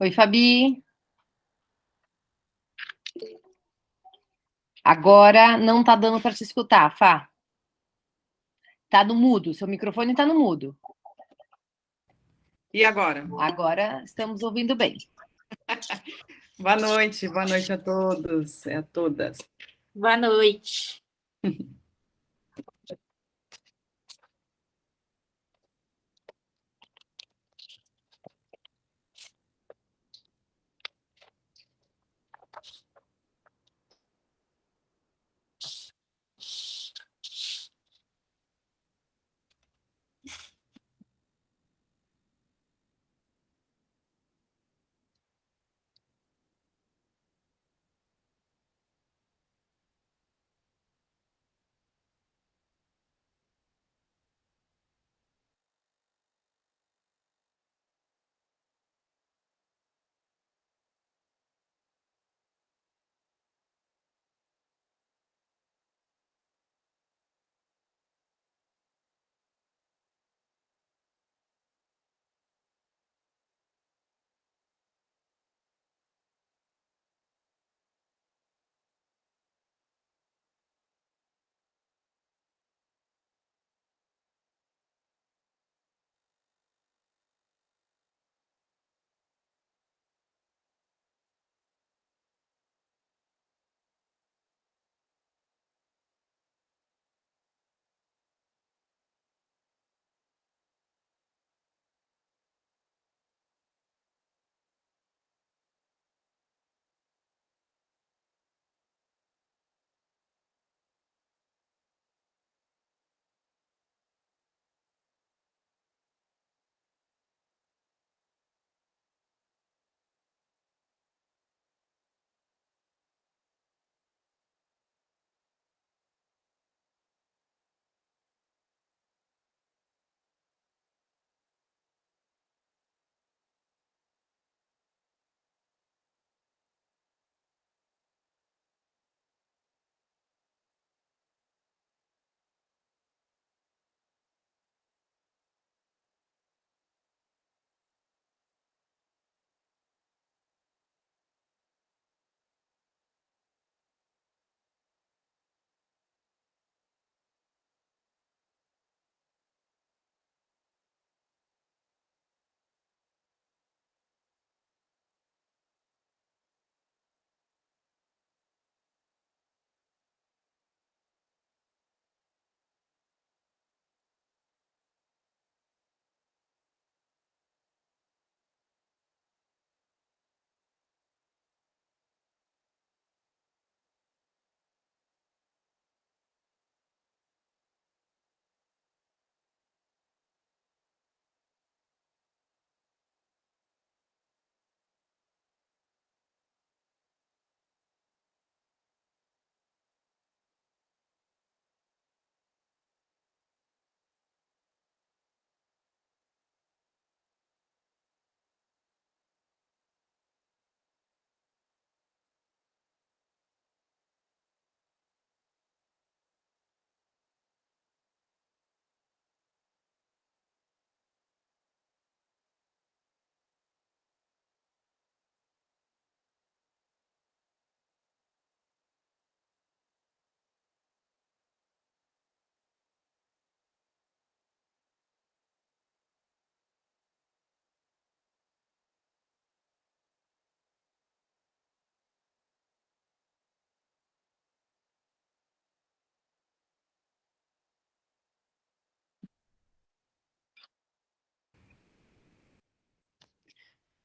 Oi, Fabi. Agora não tá dando para te escutar, Fá. Tá no mudo, seu microfone tá no mudo. E agora? Agora estamos ouvindo bem. Boa noite a todos e a todas. Boa noite.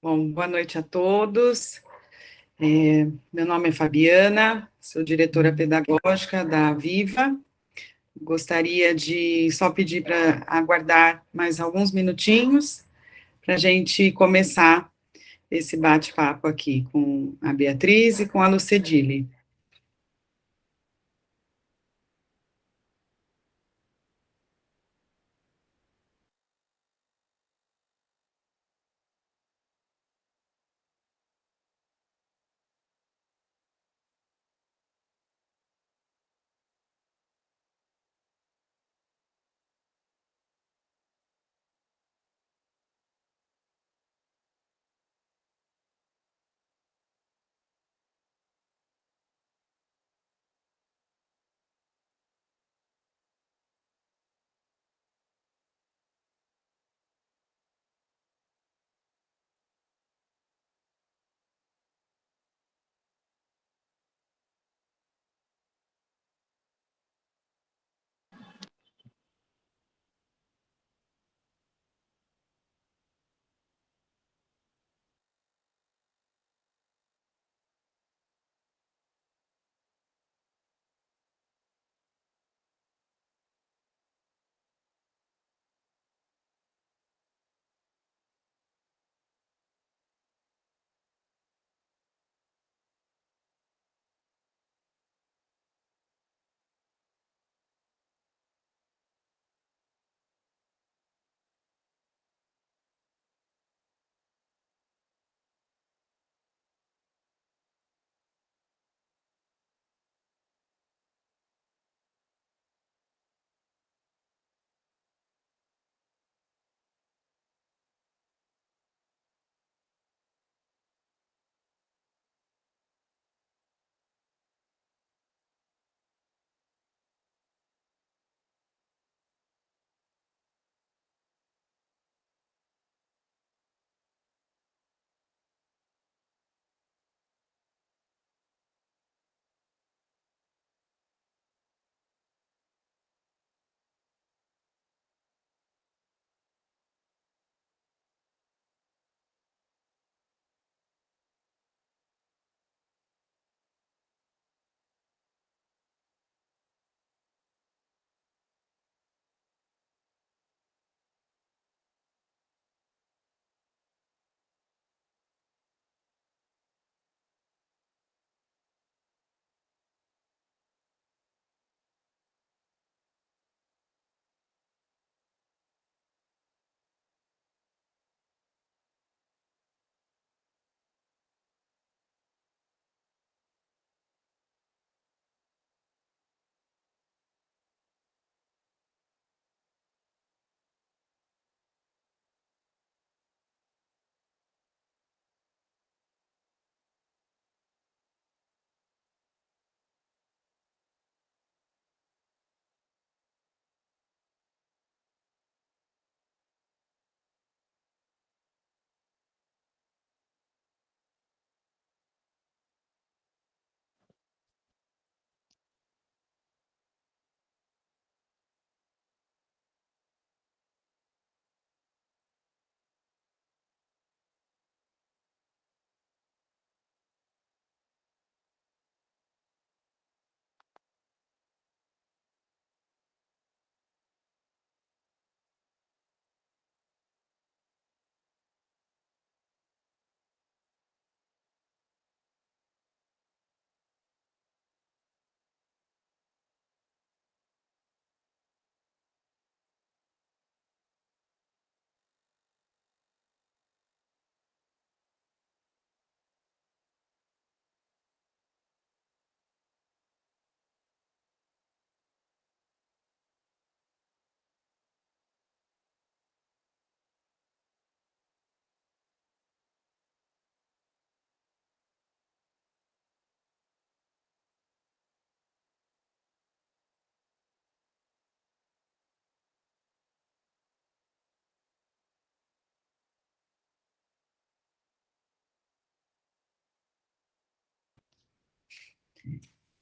Bom, boa noite a todos. Meu nome é Fabiana, sou diretora pedagógica da Viva. Gostaria de só pedir para aguardar mais alguns minutinhos para a gente começar esse bate-papo aqui com a Beatriz e com a Lucedile.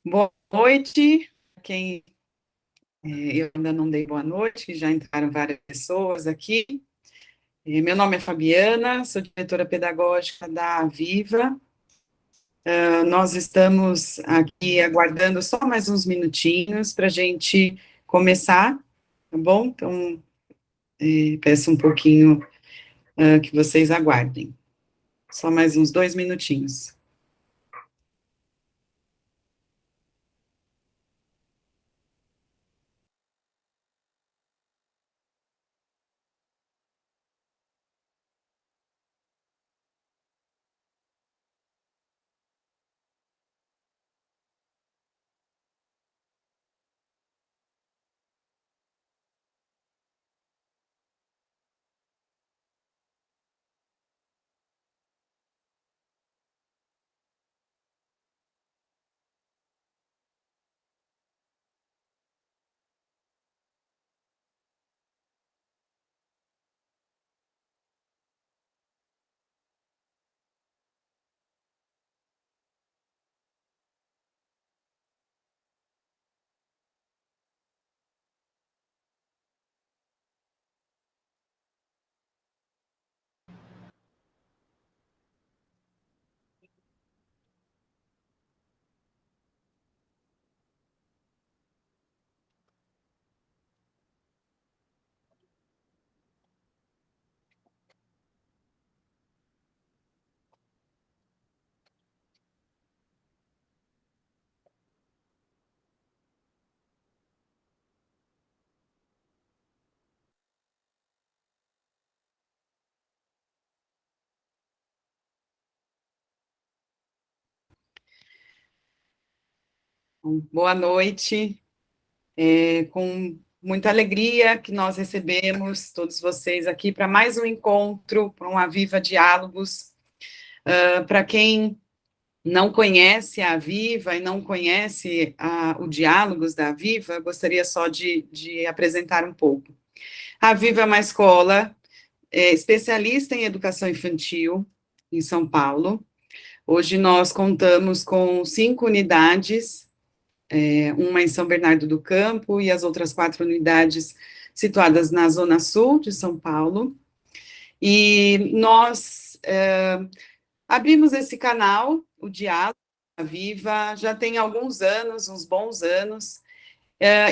Boa noite, quem eu ainda não dei boa noite, já entraram várias pessoas aqui. Meu nome é Fabiana, sou diretora pedagógica da Viva. Nós estamos aqui aguardando só mais uns minutinhos para a gente começar, tá bom? Então, peço um pouquinho que vocês aguardem. Só mais uns 2 minutinhos. Boa noite. Com muita alegria que nós recebemos todos vocês aqui para mais um encontro, para um Aviva Diálogos. Para quem não conhece a Aviva e não conhece o Diálogos da Aviva, gostaria só de apresentar um pouco. A Aviva é uma escola especialista em educação infantil em São Paulo. Hoje nós contamos com 5 unidades, uma em São Bernardo do Campo e as outras 4 unidades situadas na Zona Sul de São Paulo. E nós abrimos esse canal, o Diálogo da Viva, já tem alguns anos, uns bons anos,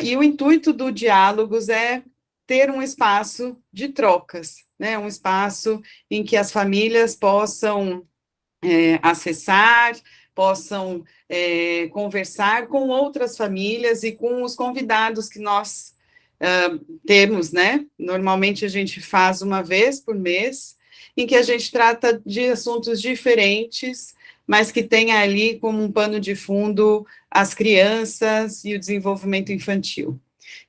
e o intuito do Diálogos é ter um espaço de trocas, né, um espaço em que as famílias possam acessar, possam conversar com outras famílias e com os convidados que nós temos, né? Normalmente a gente faz uma vez por mês, em que a gente trata de assuntos diferentes, mas que tem ali como um pano de fundo as crianças e o desenvolvimento infantil.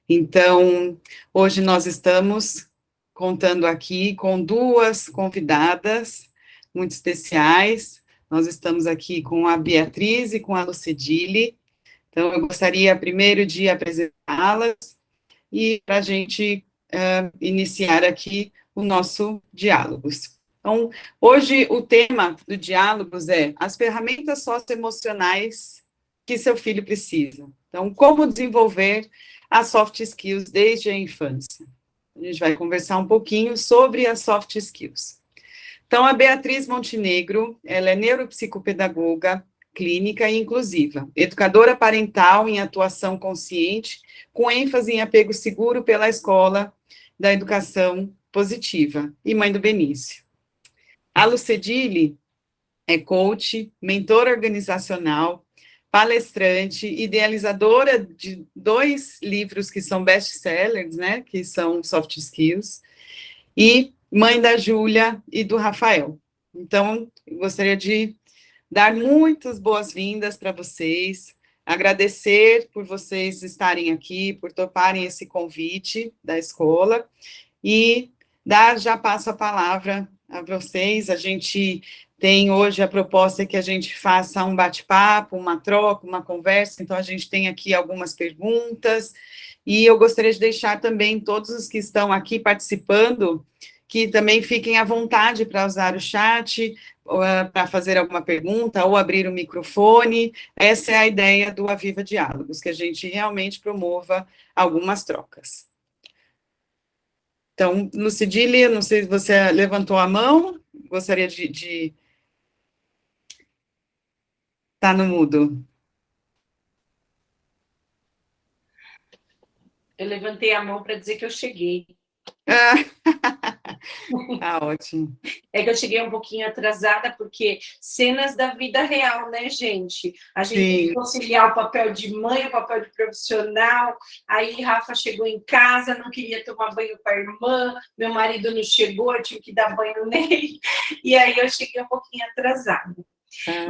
Então, hoje nós estamos contando aqui com 2 convidadas muito especiais. Nós estamos aqui com a Beatriz e com a Lucedile. Então, eu gostaria primeiro de apresentá-las e para a gente iniciar aqui o nosso Diálogos. Então, hoje o tema do Diálogos é as ferramentas socioemocionais que seu filho precisa. Então, como desenvolver as soft skills desde a infância. A gente vai conversar um pouquinho sobre as soft skills. Então, a Beatriz Montenegro, ela é neuropsicopedagoga clínica e inclusiva, educadora parental em atuação consciente, com ênfase em apego seguro pela escola da educação positiva, e mãe do Benício. A Lucedile é coach, mentora organizacional, palestrante, idealizadora de 2 livros que são best-sellers, né, que são Soft Skills, e mãe da Júlia e do Rafael. Então, eu gostaria de dar muitas boas-vindas para vocês, agradecer por vocês estarem aqui, por toparem esse convite da escola, e já passo a palavra a vocês. A gente tem hoje a proposta que a gente faça um bate-papo, uma troca, uma conversa, então a gente tem aqui algumas perguntas, e eu gostaria de deixar também todos os que estão aqui participando, que também fiquem à vontade para usar o chat, para fazer alguma pergunta, ou abrir o microfone. Essa é a ideia do Aviva Diálogos, que a gente realmente promova algumas trocas. Então, Lucidília, não sei se você levantou a mão, gostaria de... Tá no mudo. Eu levantei a mão para dizer que eu cheguei. Tá ótimo. É que eu cheguei um pouquinho atrasada, porque cenas da vida real, né, gente? A gente tem que conciliar o papel de mãe, o papel de profissional. Aí Rafa chegou em casa, não queria tomar banho com a irmã, meu marido não chegou, eu tive que dar banho nele. E aí eu cheguei um pouquinho atrasada.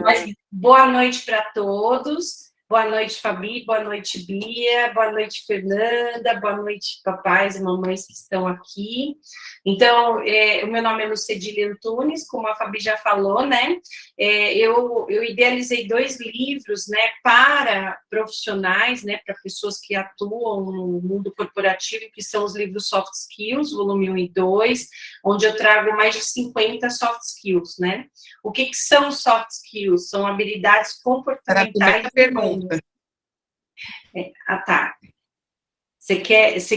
Mas boa noite para todos. Boa noite, Fabi. Boa noite, Bia. Boa noite, Fernanda. Boa noite, papais e mamães que estão aqui. Então, o meu nome é Lucedília Antunes, como a Fabi já falou, né? Eu idealizei 2 livros, né, para profissionais, né, para pessoas que atuam no mundo corporativo, que são os livros Soft Skills, volume 1 e 2, onde eu trago mais de 50 soft skills, né? O que são soft skills? São habilidades comportamentais. Pergunta. Tá. Você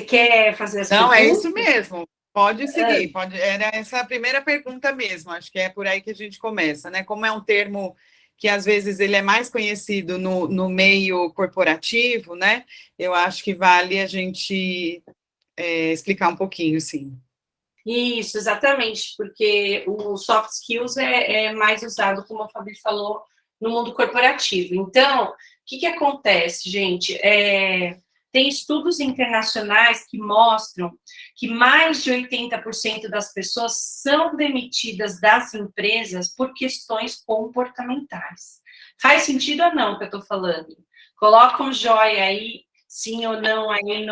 quer fazer as perguntas? Não, é isso mesmo. Pode seguir. Era essa a primeira pergunta mesmo. Acho que é por aí que a gente começa, né? Como é um termo que às vezes ele é mais conhecido no meio corporativo, né? Eu acho que vale a gente explicar um pouquinho, sim. Isso, exatamente, porque o soft skills é mais usado, como a Fabi falou, no mundo corporativo. Então, o que acontece, gente? Tem estudos internacionais que mostram que mais de 80% das pessoas são demitidas das empresas por questões comportamentais. Faz sentido ou não o que eu estou falando? Coloca um joia aí, sim ou não, aí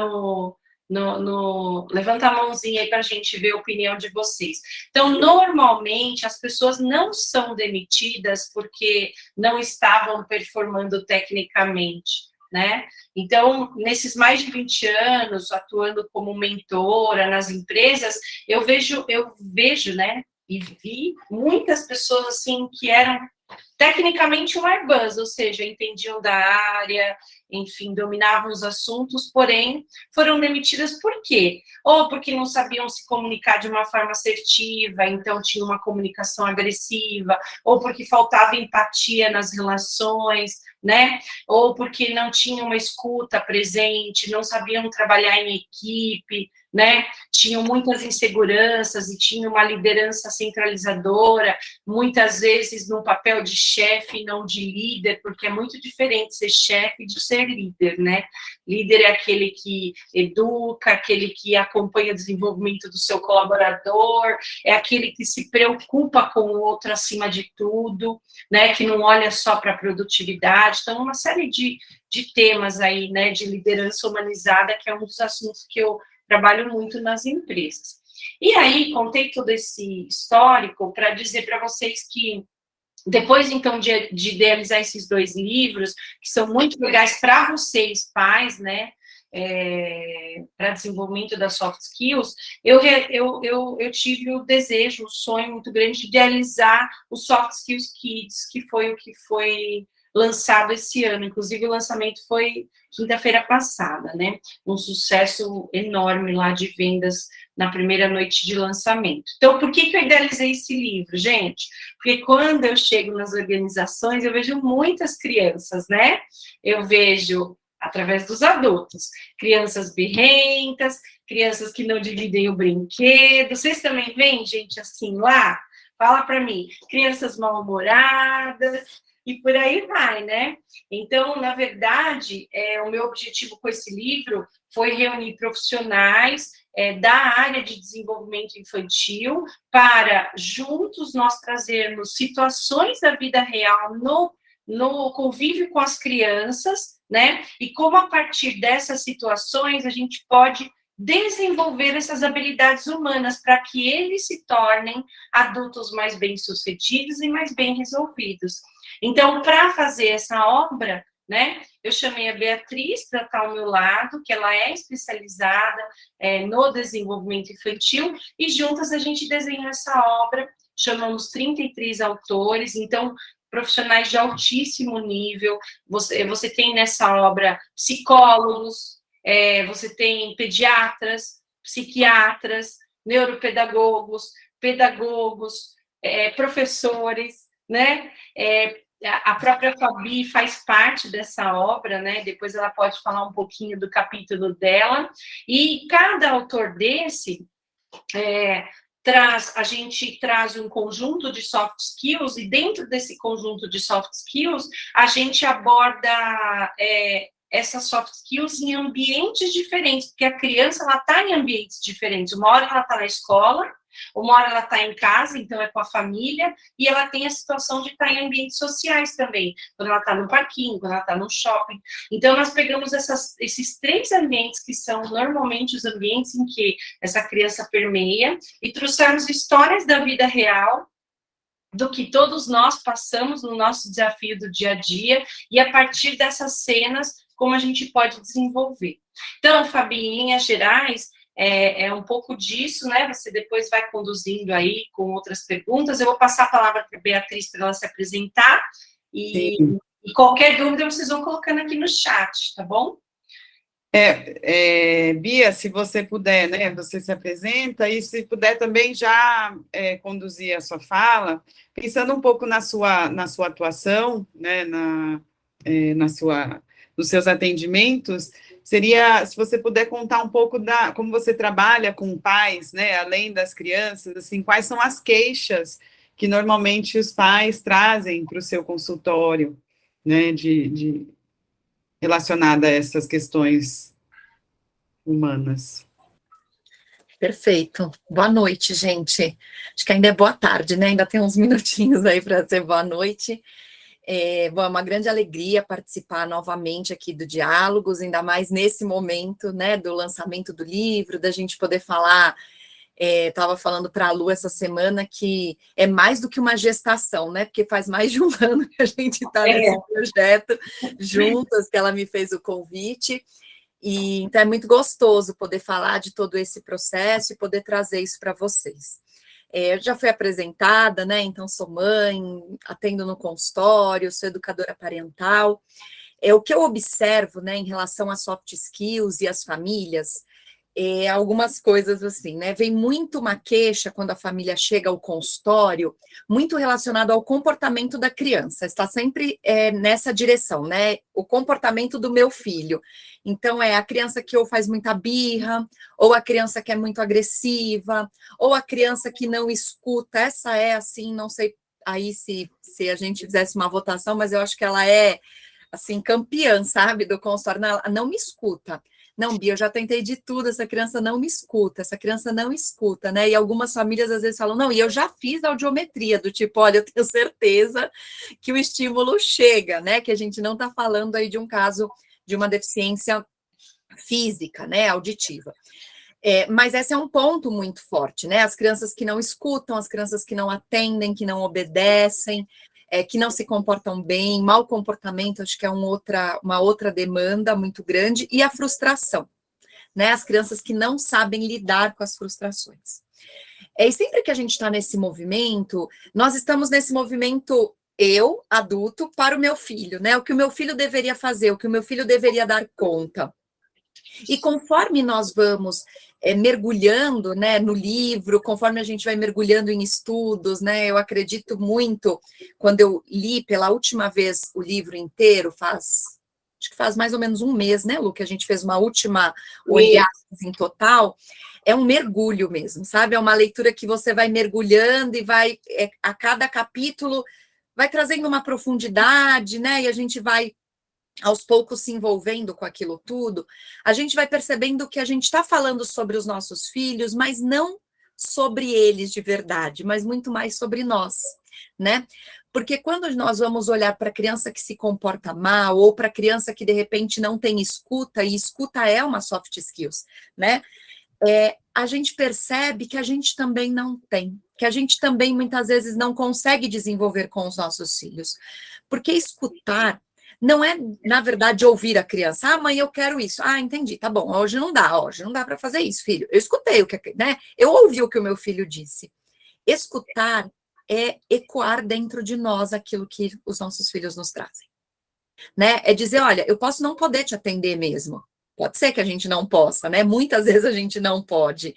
levanta a mãozinha aí para a gente ver a opinião de vocês. Então, normalmente, as pessoas não são demitidas porque não estavam performando tecnicamente, né? Então, nesses mais de 20 anos, atuando como mentora nas empresas, eu vejo, né, e vi muitas pessoas, assim, que eram tecnicamente um Airbus, ou seja, entendiam da área, enfim, dominavam os assuntos, porém foram demitidas por quê? Ou porque não sabiam se comunicar de uma forma assertiva, então tinha uma comunicação agressiva, ou porque faltava empatia nas relações, né? Ou porque não tinham uma escuta presente, não sabiam trabalhar em equipe, né? Tinham muitas inseguranças e tinham uma liderança centralizadora, muitas vezes no papel de chefe e não de líder, porque é muito diferente ser chefe de ser líder, né? Líder é aquele que educa, aquele que acompanha o desenvolvimento do seu colaborador, é aquele que se preocupa com o outro acima de tudo, né? Que não olha só para a produtividade. Então, uma série de temas aí, né? De liderança humanizada, que é um dos assuntos que eu trabalho muito nas empresas. E aí, contei todo esse histórico para dizer para vocês que, depois, então, de idealizar esses 2 livros, que são muito legais para vocês, pais, né, para desenvolvimento das soft skills, eu tive o desejo, o sonho muito grande de idealizar o Soft Skills Kids, que foi o que foi lançado esse ano. Inclusive, o lançamento foi quinta-feira passada, né? Um sucesso enorme lá de vendas na primeira noite de lançamento. Então, por que eu idealizei esse livro, gente? Porque quando eu chego nas organizações, eu vejo muitas crianças, né? Eu vejo, através dos adultos, crianças birrentas, crianças que não dividem o brinquedo. Vocês também veem gente assim lá? Fala para mim. Crianças mal-humoradas, e por aí vai, né? Então, na verdade, o meu objetivo com esse livro foi reunir profissionais da área de desenvolvimento infantil para, juntos, nós trazermos situações da vida real no convívio com as crianças, né? E como, a partir dessas situações, a gente pode desenvolver essas habilidades humanas para que eles se tornem adultos mais bem-sucedidos e mais bem resolvidos. Então, para fazer essa obra, né? Eu chamei a Beatriz para estar ao meu lado, que ela é especializada no desenvolvimento infantil, e juntas a gente desenhou essa obra, chamamos 33 autores, então, profissionais de altíssimo nível, você tem nessa obra psicólogos, você tem pediatras, psiquiatras, neuropedagogos, pedagogos, professores, né? A própria Fabi faz parte dessa obra, né? Depois ela pode falar um pouquinho do capítulo dela. E cada autor desse a gente traz um conjunto de soft skills, e dentro desse conjunto de soft skills, a gente aborda essas soft skills em ambientes diferentes, porque a criança, ela está em ambientes diferentes. Uma hora ela está na escola, uma hora ela está em casa, então é com a família, e ela tem a situação de estar em ambientes sociais também, quando ela está no parquinho, quando ela está no shopping. Então, nós pegamos esses 3 ambientes, que são normalmente os ambientes em que essa criança permeia, e trouxemos histórias da vida real, do que todos nós passamos no nosso desafio do dia a dia, e a partir dessas cenas, como a gente pode desenvolver. Então, Fabi, em linhas gerais, é um pouco disso, né? Você depois vai conduzindo aí com outras perguntas. Eu vou passar a palavra para a Beatriz para ela se apresentar, e qualquer dúvida vocês vão colocando aqui no chat, tá bom? Bia, se você puder, né, você se apresenta, e se puder também já conduzir a sua fala, pensando um pouco na sua atuação, né, nos seus atendimentos, seria, se você puder contar um pouco como você trabalha com pais, né, além das crianças, assim, quais são as queixas que normalmente os pais trazem para o seu consultório, né, relacionada a essas questões humanas. Perfeito. Boa noite, gente. Acho que ainda é boa tarde, né? Ainda tem uns minutinhos aí para ser boa noite. Bom, é uma grande alegria participar novamente aqui do Diálogos, ainda mais nesse momento, né, do lançamento do livro, da gente poder falar. Estava falando para a Lu essa semana que é mais do que uma gestação, né? Porque faz mais de um ano que a gente está nesse projeto juntas, que ela me fez o convite. E então é muito gostoso poder falar de todo esse processo e poder trazer isso para vocês. Eu já fui apresentada, né? Então sou mãe, atendo no consultório, sou educadora parental. O que eu observo, né, em relação a soft skills e as famílias, algumas coisas assim, né? Vem muito uma queixa quando a família chega ao consultório, muito relacionado ao comportamento da criança, está sempre nessa direção, né? O comportamento do meu filho. Então, é a criança que ou faz muita birra, ou a criança que é muito agressiva, ou a criança que não escuta. Essa é assim, não sei aí se a gente fizesse uma votação, mas eu acho que ela é, assim, campeã, sabe, do consultório. Não, ela não me escuta. Não, Bia, eu já tentei de tudo, essa criança não me escuta, né? E algumas famílias às vezes falam, não, e eu já fiz audiometria, do tipo, olha, eu tenho certeza que o estímulo chega, né? Que a gente não está falando aí de um caso de uma deficiência física, né, auditiva. Mas esse é um ponto muito forte, né? As crianças que não escutam, as crianças que não atendem, que não obedecem, que não se comportam bem, mau comportamento, acho que é uma outra demanda muito grande, e a frustração, né? As crianças que não sabem lidar com as frustrações. E sempre que a gente está nesse movimento, nós estamos nesse movimento, eu, adulto, para o meu filho, né? O que o meu filho deveria fazer, o que o meu filho deveria dar conta. E conforme nós vamos mergulhando, né, no livro, conforme a gente vai mergulhando em estudos, né, eu acredito muito, quando eu li pela última vez o livro inteiro, acho que faz mais ou menos um mês, né, Lu, que a gente fez uma última olhada em total, é um mergulho mesmo, sabe? É uma leitura que você vai mergulhando e vai, a cada capítulo, vai trazendo uma profundidade, né, e a gente vai aos poucos se envolvendo com aquilo tudo, a gente vai percebendo que a gente está falando sobre os nossos filhos, mas não sobre eles de verdade, mas muito mais sobre nós, né? Porque quando nós vamos olhar para a criança que se comporta mal, ou para a criança que de repente não tem escuta, e escuta é uma soft skills, né? A gente percebe que a gente também não tem, que a gente também muitas vezes não consegue desenvolver com os nossos filhos. Porque escutar não é, na verdade, ouvir a criança. Ah, mãe, eu quero isso. Ah, entendi, tá bom, hoje não dá para fazer isso, filho. Eu escutei o que, né? Eu ouvi o que o meu filho disse. Escutar é ecoar dentro de nós aquilo que os nossos filhos nos trazem, né? É dizer, olha, eu posso não poder te atender mesmo. Pode ser que a gente não possa, né? Muitas vezes a gente não pode,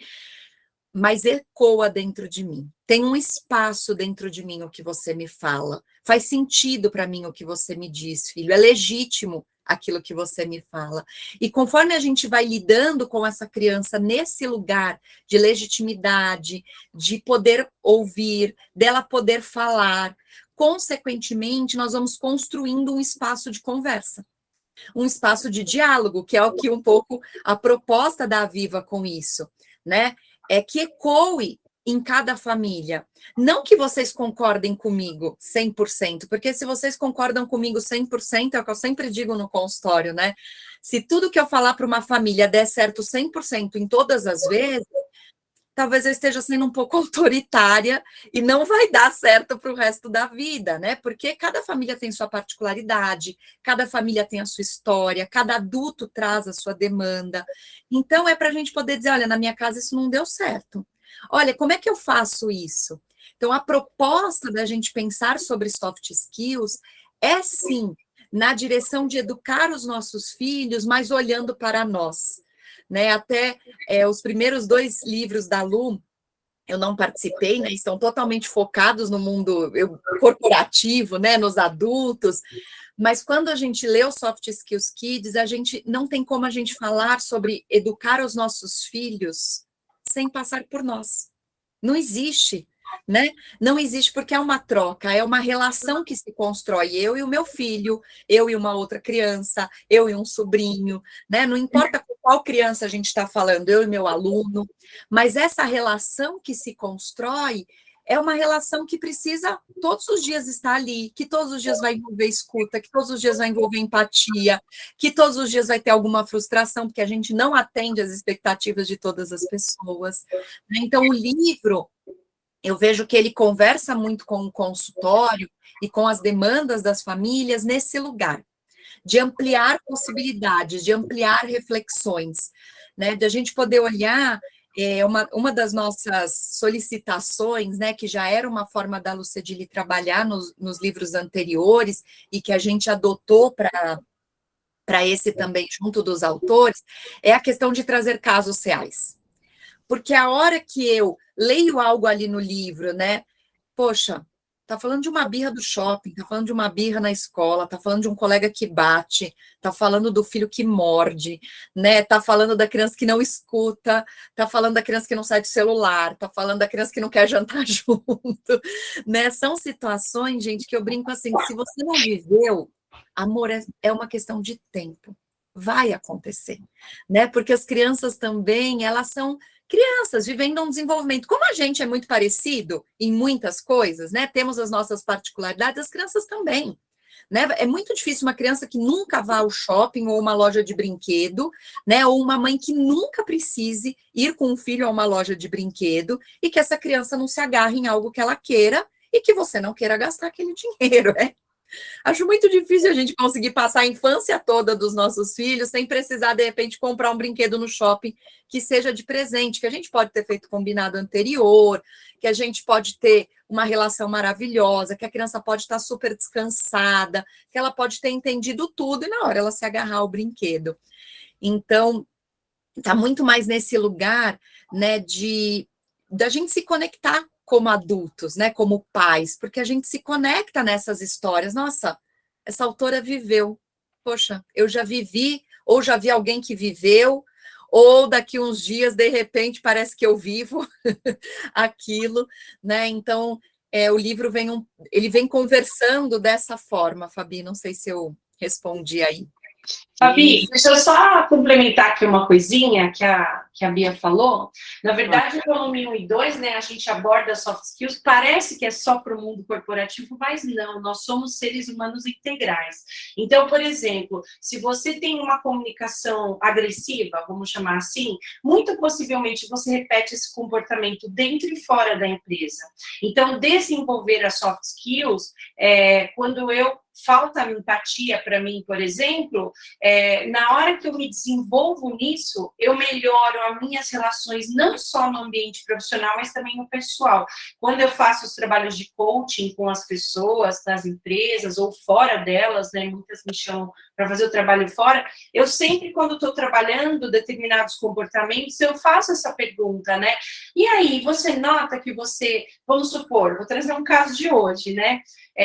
mas ecoa dentro de mim. Tem um espaço dentro de mim o que você me fala. Faz sentido para mim o que você me diz, filho. É legítimo aquilo que você me fala. E conforme a gente vai lidando com essa criança nesse lugar de legitimidade, de poder ouvir, dela poder falar, consequentemente, nós vamos construindo um espaço de conversa, um espaço de diálogo, que é o que um pouco a proposta da Viva com isso, né? É que ecoe em cada família. Não que vocês concordem comigo 100%, porque se vocês concordam comigo 100%, é o que eu sempre digo no consultório, né? Se tudo que eu falar para uma família der certo 100% em todas as vezes, talvez eu esteja sendo um pouco autoritária e não vai dar certo para o resto da vida, né? Porque cada família tem sua particularidade, cada família tem a sua história, cada adulto traz a sua demanda. Então, é para a gente poder dizer, olha, na minha casa isso não deu certo. Olha, como é que eu faço isso? Então, a proposta da gente pensar sobre soft skills é, sim, na direção de educar os nossos filhos, mas olhando para nós, né? Até os primeiros 2 livros da Lu, eu não participei, né? Estão totalmente focados no mundo corporativo, né? Nos adultos. Mas quando a gente lê o Soft Skills Kids, a gente não tem como a gente falar sobre educar os nossos filhos sem passar por nós. Não existe, né? Não existe porque é uma troca, é uma relação que se constrói, eu e o meu filho, eu e uma outra criança, eu e um sobrinho, né? Não importa com qual criança a gente está falando, eu e meu aluno, mas essa relação que se constrói é uma relação que precisa todos os dias estar ali, que todos os dias vai envolver escuta, que todos os dias vai envolver empatia, que todos os dias vai ter alguma frustração, porque a gente não atende às expectativas de todas as pessoas. Então, o livro, eu vejo que ele conversa muito com o consultório e com as demandas das famílias nesse lugar, de ampliar possibilidades, de ampliar reflexões, né, de a gente poder olhar. Uma das nossas solicitações, né, que já era uma forma da Lucedile trabalhar nos livros anteriores e que a gente adotou para esse também, junto dos autores, é a questão de trazer casos reais. Porque a hora que eu leio algo ali no livro, né, poxa, tá falando de uma birra do shopping, tá falando de uma birra na escola, tá falando de um colega que bate, tá falando do filho que morde, né? Tá falando da criança que não escuta, tá falando da criança que não sai do celular, tá falando da criança que não quer jantar junto, né? São situações, gente, que eu brinco assim, se você não viveu, amor é uma questão de tempo. Vai acontecer, né? Porque as crianças também, elas são crianças vivendo um desenvolvimento. Como a gente é muito parecido em muitas coisas, né? Temos as nossas particularidades, as crianças também. Né? É muito difícil uma criança que nunca vá ao shopping ou uma loja de brinquedo, né? Ou uma mãe que nunca precise ir com um filho a uma loja de brinquedo e que essa criança não se agarre em algo que ela queira e que você não queira gastar aquele dinheiro, né? Acho muito difícil a gente conseguir passar a infância toda dos nossos filhos sem precisar, de repente, comprar um brinquedo no shopping que seja de presente, que a gente pode ter feito combinado anterior, que a gente pode ter uma relação maravilhosa, que a criança pode estar super descansada, que ela pode ter entendido tudo e na hora ela se agarrar ao brinquedo. Então, está muito mais nesse lugar, né, da gente se conectar como adultos, né, como pais, porque a gente se conecta nessas histórias. Nossa, essa autora viveu. Poxa, eu já vivi, ou já vi alguém que viveu, ou daqui uns dias, de repente, parece que eu vivo aquilo, né? Então, o livro ele vem conversando dessa forma, Fabi, não sei se eu respondi aí. Fabi, deixa eu só complementar aqui uma coisinha que que a Bia falou, na verdade, no volume 1 e 2, né, a gente aborda soft skills, parece que é só para o mundo corporativo, mas não, nós somos seres humanos integrais. Então, por exemplo, se você tem uma comunicação agressiva, vamos chamar assim, muito possivelmente você repete esse comportamento dentro e fora da empresa. Então, desenvolver as soft skills, quando falta empatia para mim, por exemplo, na hora que eu me desenvolvo nisso, eu melhoro as minhas relações, não só no ambiente profissional, mas também no pessoal. Quando eu faço os trabalhos de coaching com as pessoas, nas empresas, ou fora delas, né, muitas me chamam para fazer o trabalho fora, eu sempre, quando estou trabalhando determinados comportamentos, eu faço essa pergunta, né? E aí, você nota que você, vamos supor, vou trazer um caso de hoje, né?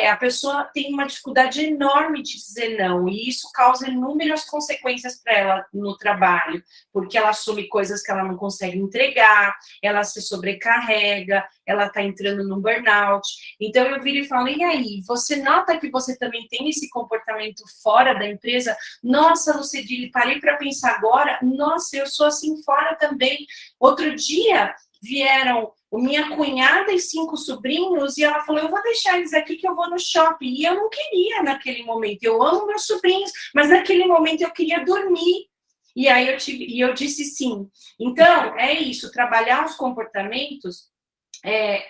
A pessoa tem uma dificuldade enorme de dizer não, e isso causa inúmeras consequências para ela no trabalho, porque ela assume coisas que ela não consegue entregar, ela se sobrecarrega, ela está entrando no burnout. Então, eu viro e falo, e aí, você nota que você também tem esse comportamento fora da empresa? Nossa, Lucedile, parei para pensar agora, nossa, eu sou assim fora também. Outro dia, vieram minha cunhada e 5 sobrinhos, e ela falou, eu vou deixar eles aqui que eu vou no shopping. E eu não queria naquele momento, eu amo meus sobrinhos, mas naquele momento eu queria dormir. E aí eu disse sim. Então, é isso, trabalhar os comportamentos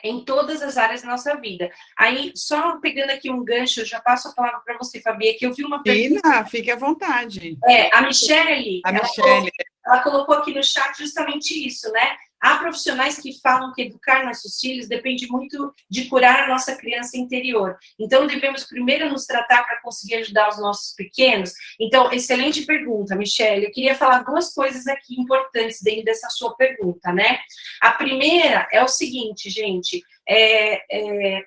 em todas as áreas da nossa vida. Aí, só pegando aqui um gancho, eu já passo a palavra para você, Fabi, que eu vi uma pergunta... Fique à vontade. A Michele, ela colocou aqui no chat justamente isso, né? Há profissionais que falam que educar nossos filhos depende muito de curar a nossa criança interior. Então, devemos primeiro nos tratar para conseguir ajudar os nossos pequenos? Então, excelente pergunta, Michele. Eu queria falar 2 coisas aqui importantes dentro dessa sua pergunta, né? A primeira é o seguinte, gente,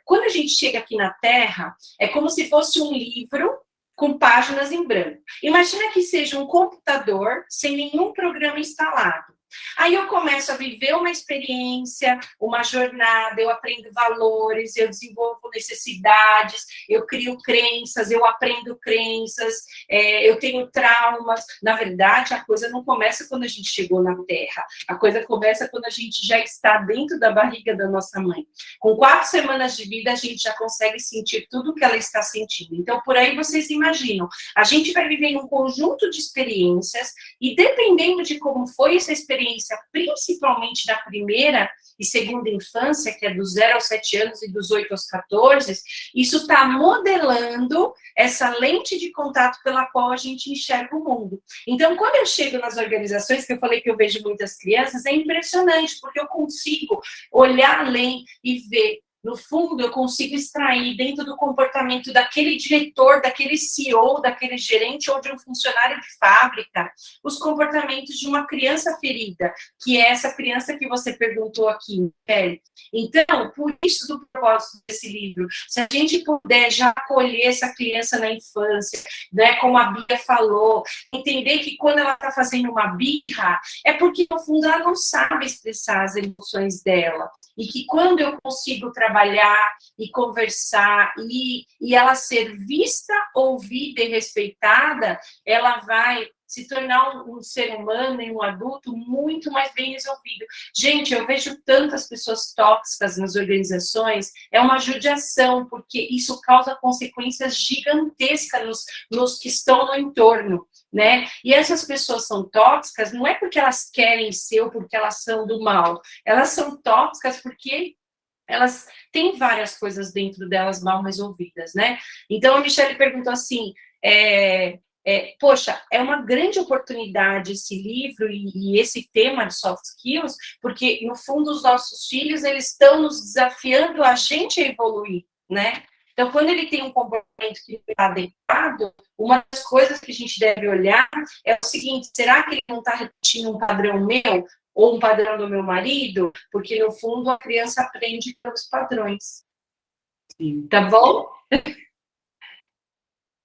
quando a gente chega aqui na Terra, é como se fosse um livro com páginas em branco. Imagina que seja um computador sem nenhum programa instalado. Aí eu começo a viver uma experiência, uma jornada, eu aprendo valores, eu desenvolvo necessidades, eu crio crenças, eu aprendo crenças, eu tenho traumas. Na verdade, a coisa não começa quando a gente chegou na Terra, a coisa começa quando a gente já está dentro da barriga da nossa mãe. Com 4 semanas de vida, a gente já consegue sentir tudo o que ela está sentindo. Então, por aí vocês imaginam, a gente vai viver um conjunto de experiências e dependendo de como foi essa experiência, principalmente da primeira e segunda infância, que é dos 0 aos 7 anos e dos 8 aos 14, isso está modelando essa lente de contato pela qual a gente enxerga o mundo. Então, quando eu chego nas organizações, que eu falei que eu vejo muitas crianças, é impressionante, porque eu consigo olhar além e ver. No fundo, eu consigo extrair dentro do comportamento daquele diretor, daquele CEO, daquele gerente ou de um funcionário de fábrica, os comportamentos de uma criança ferida, que é essa criança que você perguntou aqui, Kelly. Então, por isso do propósito desse livro, se a gente puder já acolher essa criança na infância, né, como a Bia falou, entender que quando ela está fazendo uma birra, é porque, no fundo, ela não sabe expressar as emoções dela. E que quando eu consigo trabalhar e conversar e ela ser vista, ouvida e respeitada, ela vai se tornar um ser humano e um adulto muito mais bem resolvido. Gente, eu vejo tantas pessoas tóxicas nas organizações, é uma judiação, porque isso causa consequências gigantescas nos que estão no entorno, né? E essas pessoas são tóxicas, não é porque elas querem ser ou porque elas são do mal, elas são tóxicas porque elas têm várias coisas dentro delas mal resolvidas, né? Então, a Michele perguntou assim, poxa, é uma grande oportunidade esse livro e esse tema de soft skills, porque, no fundo, os nossos filhos, eles estão nos desafiando a gente a evoluir, né? Então, quando ele tem um comportamento que não está adequado, uma das coisas que a gente deve olhar é o seguinte, será que ele não está repetindo um padrão meu ou um padrão do meu marido? Porque, no fundo, a criança aprende pelos padrões. Sim. Tá bom?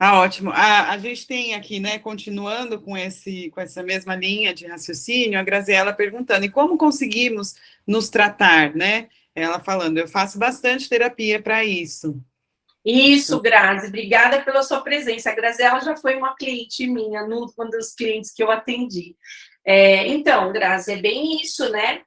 Ótimo. A gente tem aqui, né, continuando com essa mesma linha de raciocínio, a Graziela perguntando, e como conseguimos nos tratar, né? Ela falando, eu faço bastante terapia para isso. Isso, Grazi, obrigada pela sua presença. A Graziela já foi uma cliente minha, um dos clientes que eu atendi. Então, Grazi, é bem isso, né?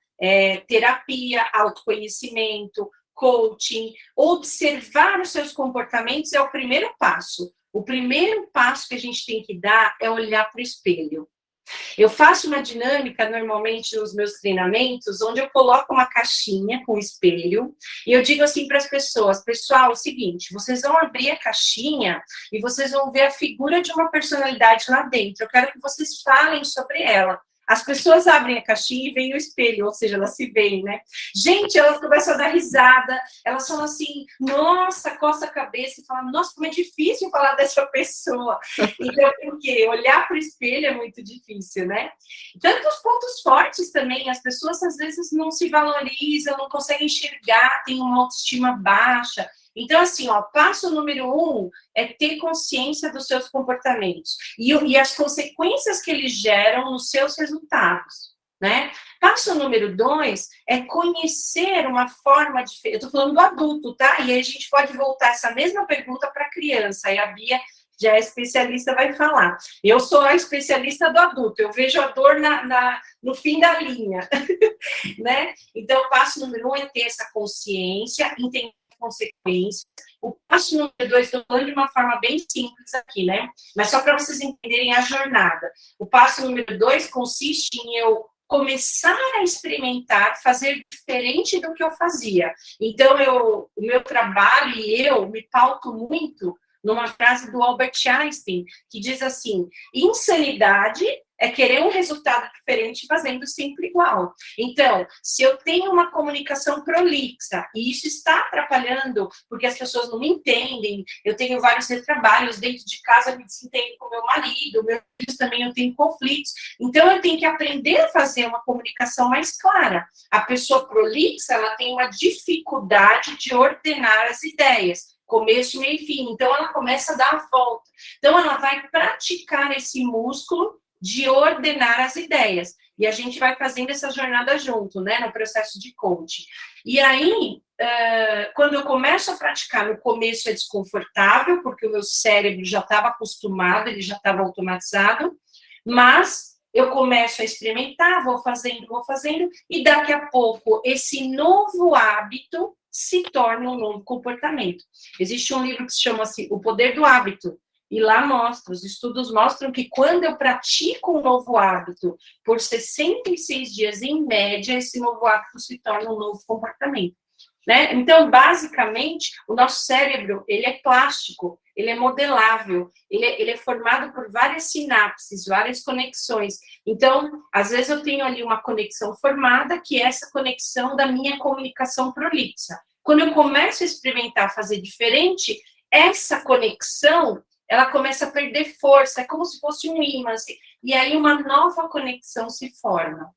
Terapia, autoconhecimento, coaching, observar os seus comportamentos é o primeiro passo. O primeiro passo que a gente tem que dar é olhar para o espelho. Eu faço uma dinâmica, normalmente, nos meus treinamentos, onde eu coloco uma caixinha com espelho, e eu digo assim para as pessoas, pessoal, é o seguinte, vocês vão abrir a caixinha e vocês vão ver a figura de uma personalidade lá dentro, eu quero que vocês falem sobre ela. As pessoas abrem a caixinha e veem o espelho, ou seja, elas se veem, né? Gente, elas começam a dar risada, elas falam assim, nossa, coça a cabeça e falam, nossa, como é difícil falar dessa pessoa. Então, porque olhar para o espelho é muito difícil, né? Tanto os pontos fortes também, as pessoas às vezes não se valorizam, não conseguem enxergar, têm uma autoestima baixa. Então, assim, ó, passo número 1 é ter consciência dos seus comportamentos e as consequências que eles geram nos seus resultados, né? Passo número 2 é conhecer uma forma diferente. Eu tô falando do adulto, tá? E aí a gente pode voltar essa mesma pergunta para a criança, aí a Bia já é especialista, vai falar. Eu sou a especialista do adulto, eu vejo a dor no fim da linha, né? Então, o passo número 1 é ter essa consciência, entender consequências. O passo número 2, estou falando de uma forma bem simples aqui, né? Mas só para vocês entenderem a jornada. O passo número 2 consiste em eu começar a experimentar, fazer diferente do que eu fazia. Então, o meu trabalho e eu me pauto muito numa frase do Albert Einstein, que diz assim, insanidade é querer um resultado diferente fazendo sempre igual. Então, se eu tenho uma comunicação prolixa, e isso está atrapalhando, porque as pessoas não me entendem, eu tenho vários retrabalhos, dentro de casa eu me desentendo com meu marido, meus filhos também eu tenho conflitos, então eu tenho que aprender a fazer uma comunicação mais clara. A pessoa prolixa, ela tem uma dificuldade de ordenar as ideias, começo, meio e fim, então ela começa a dar a volta. Então ela vai praticar esse músculo de ordenar as ideias. E a gente vai fazendo essa jornada junto, né, no processo de coaching. E aí, quando eu começo a praticar, no começo é desconfortável, porque o meu cérebro já estava acostumado, ele já estava automatizado, mas eu começo a experimentar, vou fazendo, e daqui a pouco esse novo hábito se torna um novo comportamento. Existe um livro que se chama assim, O Poder do Hábito, e lá mostra, os estudos mostram que quando eu pratico um novo hábito por 66 dias em média, esse novo hábito se torna um novo comportamento, né? Então, basicamente, o nosso cérebro, ele é plástico, ele é modelável, ele é formado por várias sinapses, várias conexões. Então, às vezes eu tenho ali uma conexão formada, que é essa conexão da minha comunicação prolixa. Quando eu começo a experimentar fazer diferente, essa conexão ela começa a perder força, é como se fosse um ímã, assim, e aí uma nova conexão se forma.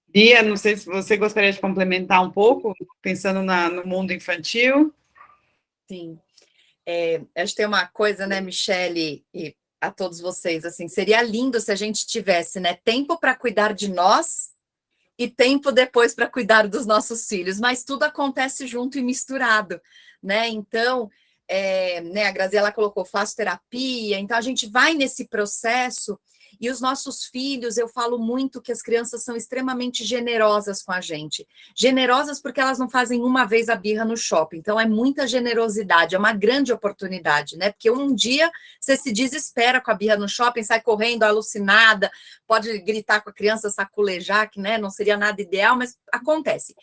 Bia, não sei se você gostaria de complementar um pouco, pensando no mundo infantil. Sim. Acho que tem uma coisa, né, Michele, e a todos vocês, assim, seria lindo se a gente tivesse, né, tempo para cuidar de nós e tempo depois para cuidar dos nossos filhos, mas tudo acontece junto e misturado, né? Então, né, a Graziela colocou, faço terapia, então a gente vai nesse processo, e os nossos filhos, eu falo muito que as crianças são extremamente generosas com a gente. Generosas porque elas não fazem uma vez a birra no shopping, então é muita generosidade, é uma grande oportunidade, né? Porque um dia você se desespera com a birra no shopping, sai correndo alucinada, pode gritar com a criança, saculejar, que, né, não seria nada ideal, mas acontece.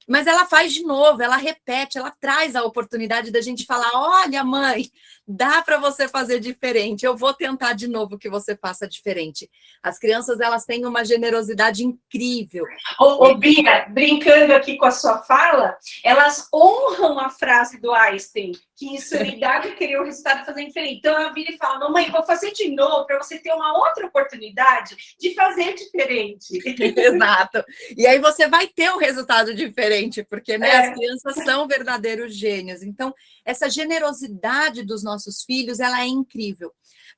Mas ela faz de novo, ela repete, ela traz a oportunidade da gente falar, olha, mãe, dá para você fazer diferente, eu vou tentar de novo que você faça diferente. As crianças, elas têm uma generosidade incrível. Ô, Bia, brincando aqui com a sua fala, elas honram a frase do Einstein, que insanidade queria o resultado fazendo diferente. Então, ela vira e fala, mamãe, vou fazer de novo, para você ter uma outra oportunidade de fazer diferente. Exato. E aí você vai ter um resultado diferente, porque, né, as crianças são verdadeiros gênios. Então, essa generosidade dos nossos filhos, ela é incrível.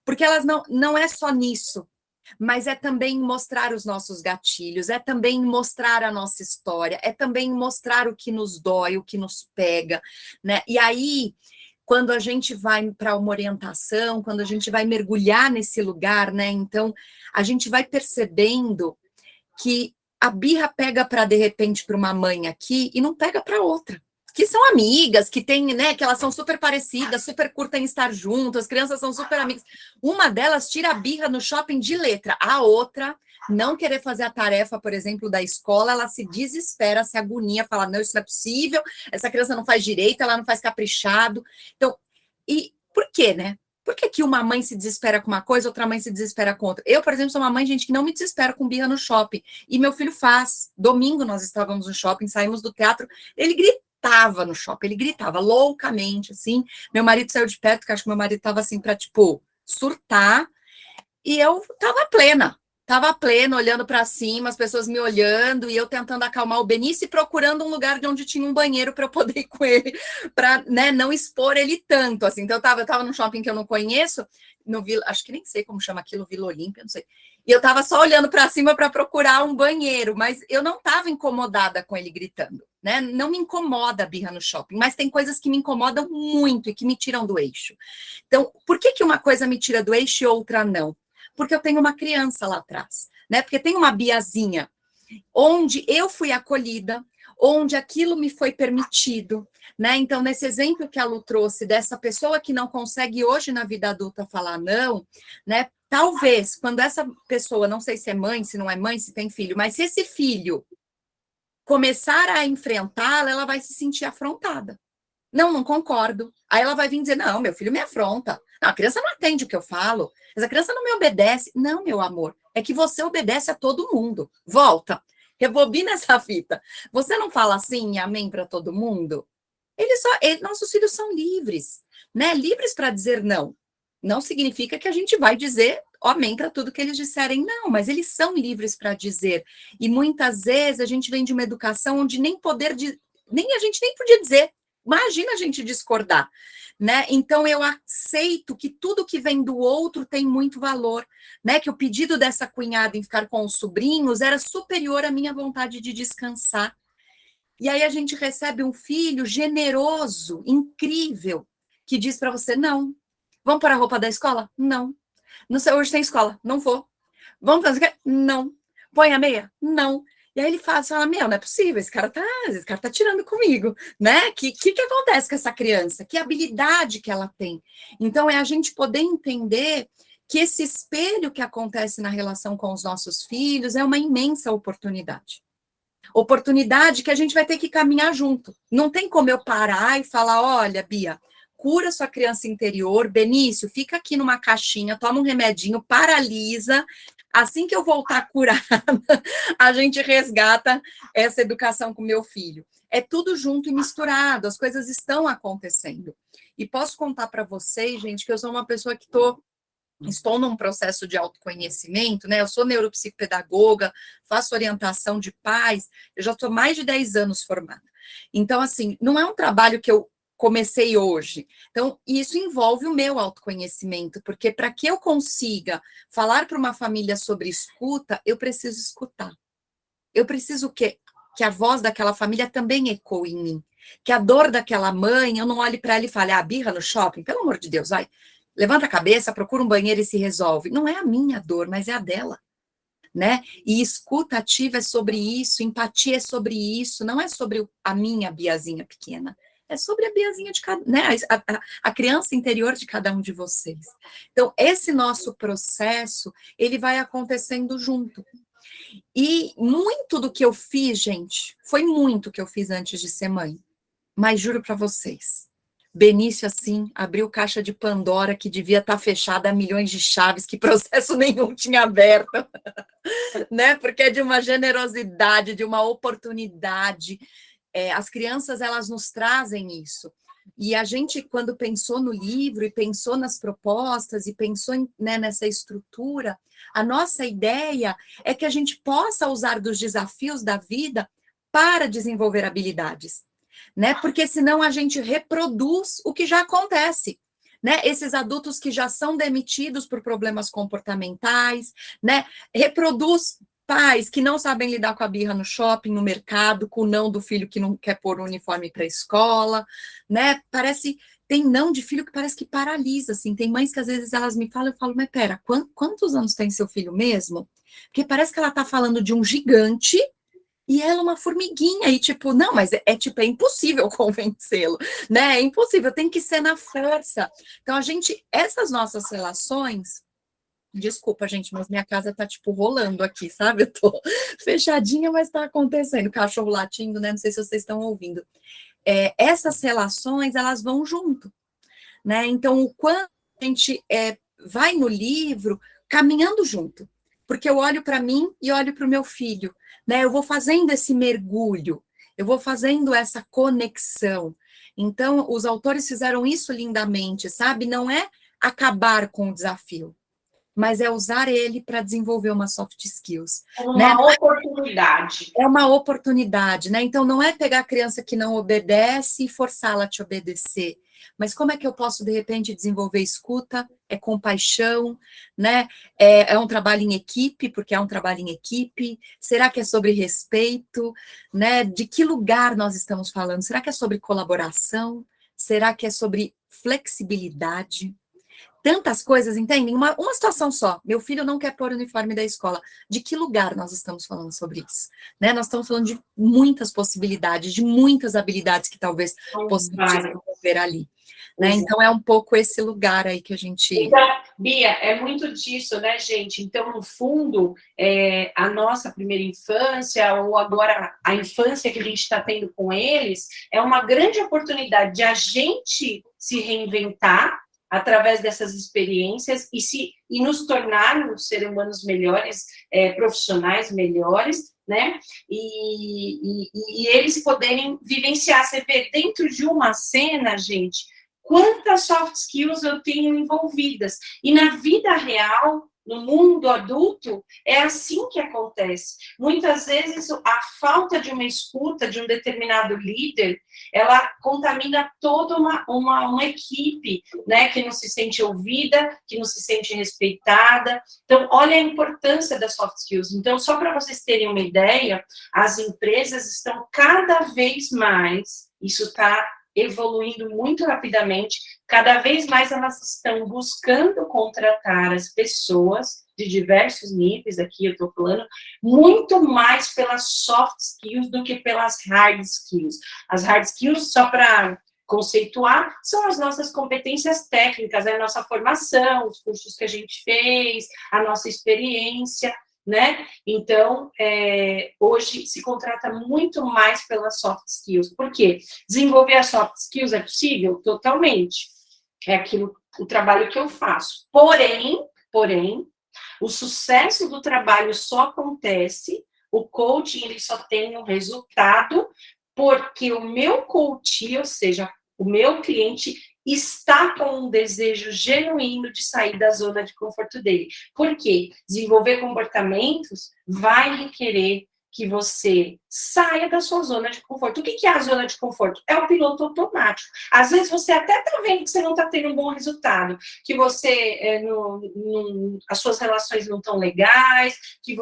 Porque elas não é só nisso, mas é também mostrar os nossos gatilhos, é também mostrar a nossa história, é também mostrar o que nos dói, o que nos pega, né? E aí, quando a gente vai para uma orientação, quando a gente vai mergulhar nesse lugar, né? Então, a gente vai percebendo que a birra pega para, de repente, para uma mãe aqui e não pega para outra. Que são amigas, que tem, né, que elas são super parecidas, super curtem estar juntas, as crianças são super amigas. Uma delas tira a birra no shopping de letra, a outra não querer fazer a tarefa, por exemplo, da escola, ela se desespera, se agonia, fala, não, isso não é possível, essa criança não faz direito, ela não faz caprichado. Então, e por quê, né? Por que uma mãe se desespera com uma coisa, outra mãe se desespera com outra? Eu, por exemplo, sou uma mãe, gente, que não me desespera com birra no shopping. E meu filho faz. Domingo nós estávamos no shopping, saímos do teatro, ele gritava no shopping, ele gritava loucamente, assim. Meu marido saiu de perto, porque acho que meu marido estava assim para, tipo, surtar. E eu tava plena, olhando para cima, as pessoas me olhando, e eu tentando acalmar o Benício e procurando um lugar de onde tinha um banheiro para eu poder ir com ele, para, né, não expor ele tanto, assim. Então, eu tava num shopping que eu não conheço, no Vila, acho que nem sei como chama aquilo, Vila Olímpia, não sei. E eu tava só olhando para cima para procurar um banheiro, mas eu não tava incomodada com ele gritando, né? Não me incomoda a birra no shopping, mas tem coisas que me incomodam muito e que me tiram do eixo. Então, por que uma coisa me tira do eixo e outra não? Porque eu tenho uma criança lá atrás, né? Porque tem uma Biazinha, onde eu fui acolhida, onde aquilo me foi permitido, né? Então, nesse exemplo que a Lu trouxe, dessa pessoa que não consegue hoje na vida adulta falar não, né? Talvez, quando essa pessoa, não sei se é mãe, se não é mãe, se tem filho, mas se esse filho começar a enfrentá-la, ela vai se sentir afrontada. Não concordo. Aí ela vai vir dizer, não, meu filho me afronta. Não, a criança não atende o que eu falo. Mas a criança não me obedece. Não, meu amor, é que você obedece a todo mundo. Volta, rebobina essa fita. Você não fala assim, amém para todo mundo? Nossos filhos são livres, né? Livres para dizer não. Não significa que a gente vai dizer amém para tudo que eles disserem, não, mas eles são livres para dizer. E muitas vezes a gente vem de uma educação onde nem a gente nem podia dizer. Imagina a gente discordar, né? Então eu aceito que tudo que vem do outro tem muito valor, né? Que o pedido dessa cunhada em ficar com os sobrinhos era superior à minha vontade de descansar. E aí a gente recebe um filho generoso, incrível, que diz para você, não. Vamos pôr a roupa da escola? Não. Não sei, hoje tem escola? Não vou. Vamos fazer? Não. Põe a meia? Não. E aí ele fala, meu, não é possível, esse cara tá tirando comigo, né? Que acontece com essa criança? Que habilidade que ela tem? Então, é a gente poder entender que esse espelho que acontece na relação com os nossos filhos é uma imensa oportunidade. Oportunidade que a gente vai ter que caminhar junto. Não tem como eu parar e falar, olha, Bia, cura sua criança interior, Benício, fica aqui numa caixinha, toma um remedinho, paralisa. Assim que eu voltar curada, a gente resgata essa educação com meu filho. É tudo junto e misturado, as coisas estão acontecendo. E posso contar para vocês, gente, que eu sou uma pessoa que estou num processo de autoconhecimento, né? Eu sou neuropsicopedagoga, faço orientação de pais, eu já estou mais de 10 anos formada. Então, assim, não é um trabalho que eu comecei hoje. Então, isso envolve o meu autoconhecimento, porque para que eu consiga falar para uma família sobre escuta, eu preciso escutar. Eu preciso que a voz daquela família também ecoe em mim. Que a dor daquela mãe, eu não olhe para ela e fale, birra no shopping, pelo amor de Deus, vai, levanta a cabeça, procura um banheiro e se resolve. Não é a minha dor, mas é a dela. Né? E escuta ativa é sobre isso, empatia é sobre isso, não é sobre a minha Biazinha pequena. É sobre a Biazinha de cada, né? A criança interior de cada um de vocês. Então, esse nosso processo, ele vai acontecendo junto. E muito do que eu fiz, gente, foi muito que eu fiz antes de ser mãe. Mas juro para vocês, Benício, assim, abriu caixa de Pandora que devia estar fechada a milhões de chaves, que processo nenhum tinha aberto, né? Porque é de uma generosidade, de uma oportunidade. As crianças, elas nos trazem isso. E a gente, quando pensou no livro, e pensou nas propostas, e pensou né, nessa estrutura, a nossa ideia é que a gente possa usar dos desafios da vida para desenvolver habilidades, né? Porque senão a gente reproduz o que já acontece. né? Esses adultos que já são demitidos por problemas comportamentais, né? Reproduz pais que não sabem lidar com a birra no shopping, no mercado, com o não do filho que não quer pôr o uniforme para a escola, né? Tem não de filho que parece que paralisa, assim. Tem mães que às vezes elas me falam, eu falo, mas pera, quantos anos tem seu filho mesmo? Porque parece que ela tá falando de um gigante e ela é uma formiguinha, e tipo, não, mas tipo, é impossível convencê-lo, né? É impossível, tem que ser na força. Então, essas nossas relações, desculpa, gente, mas minha casa tá, tipo, rolando aqui, sabe? Eu tô fechadinha, mas tá acontecendo, cachorro latindo, né? Não sei se vocês estão ouvindo. Essas relações, elas vão junto, né? Então, o quanto a gente vai no livro caminhando junto, porque eu olho para mim e olho para o meu filho, né? Eu vou fazendo esse mergulho, eu vou fazendo essa conexão. Então, os autores fizeram isso lindamente, sabe? Não é acabar com o desafio, mas é usar ele para desenvolver uma soft skills. Uma oportunidade. É uma oportunidade, né? Então, não é pegar a criança que não obedece e forçá-la a te obedecer, mas como é que eu posso, de repente, desenvolver escuta, compaixão, né? É um trabalho em equipe, porque é um trabalho em equipe. Será que é sobre respeito, né? De que lugar nós estamos falando? Será que é sobre colaboração? Será que é sobre flexibilidade? Tantas coisas, entendem? Uma situação só. Meu filho não quer pôr o uniforme da escola. De que lugar nós estamos falando sobre isso? Né? Nós estamos falando de muitas possibilidades, de muitas habilidades que talvez possam desenvolver ali. Né? Então, é um pouco esse lugar aí que a gente... Então, Bia, é muito disso, né, gente? Então, no fundo, a nossa primeira infância, ou agora a infância que a gente está tendo com eles, é uma grande oportunidade de a gente se reinventar através dessas experiências e nos tornarmos seres humanos melhores, profissionais melhores, né? E eles poderem vivenciar. Você vê dentro de uma cena, gente, quantas soft skills eu tenho envolvidas. E na vida real, no mundo adulto, é assim que acontece. Muitas vezes, a falta de uma escuta de um determinado líder, ela contamina toda uma equipe, né, que não se sente ouvida, que não se sente respeitada. Então, olha a importância das soft skills. Então, só para vocês terem uma ideia, as empresas estão cada vez mais, isso está evoluindo muito rapidamente, cada vez mais elas estão buscando contratar as pessoas de diversos níveis, aqui eu estou falando, muito mais pelas soft skills do que pelas hard skills. As hard skills, só para conceituar, são as nossas competências técnicas, a nossa formação, os cursos que a gente fez, a nossa experiência, né? Então, hoje se contrata muito mais pelas soft skills. Por quê? Desenvolver as soft skills é possível? Totalmente. É o trabalho que eu faço. Porém, o sucesso do trabalho só acontece, o coaching ele só tem um resultado porque o meu coach, ou seja, o meu cliente, está com um desejo genuíno de sair da zona de conforto dele. Por quê? Desenvolver comportamentos vai requerer que você saia da sua zona de conforto. O que é a zona de conforto? É o piloto automático. Às vezes você até está vendo que você não está tendo um bom resultado, que você, as suas relações não estão legais, que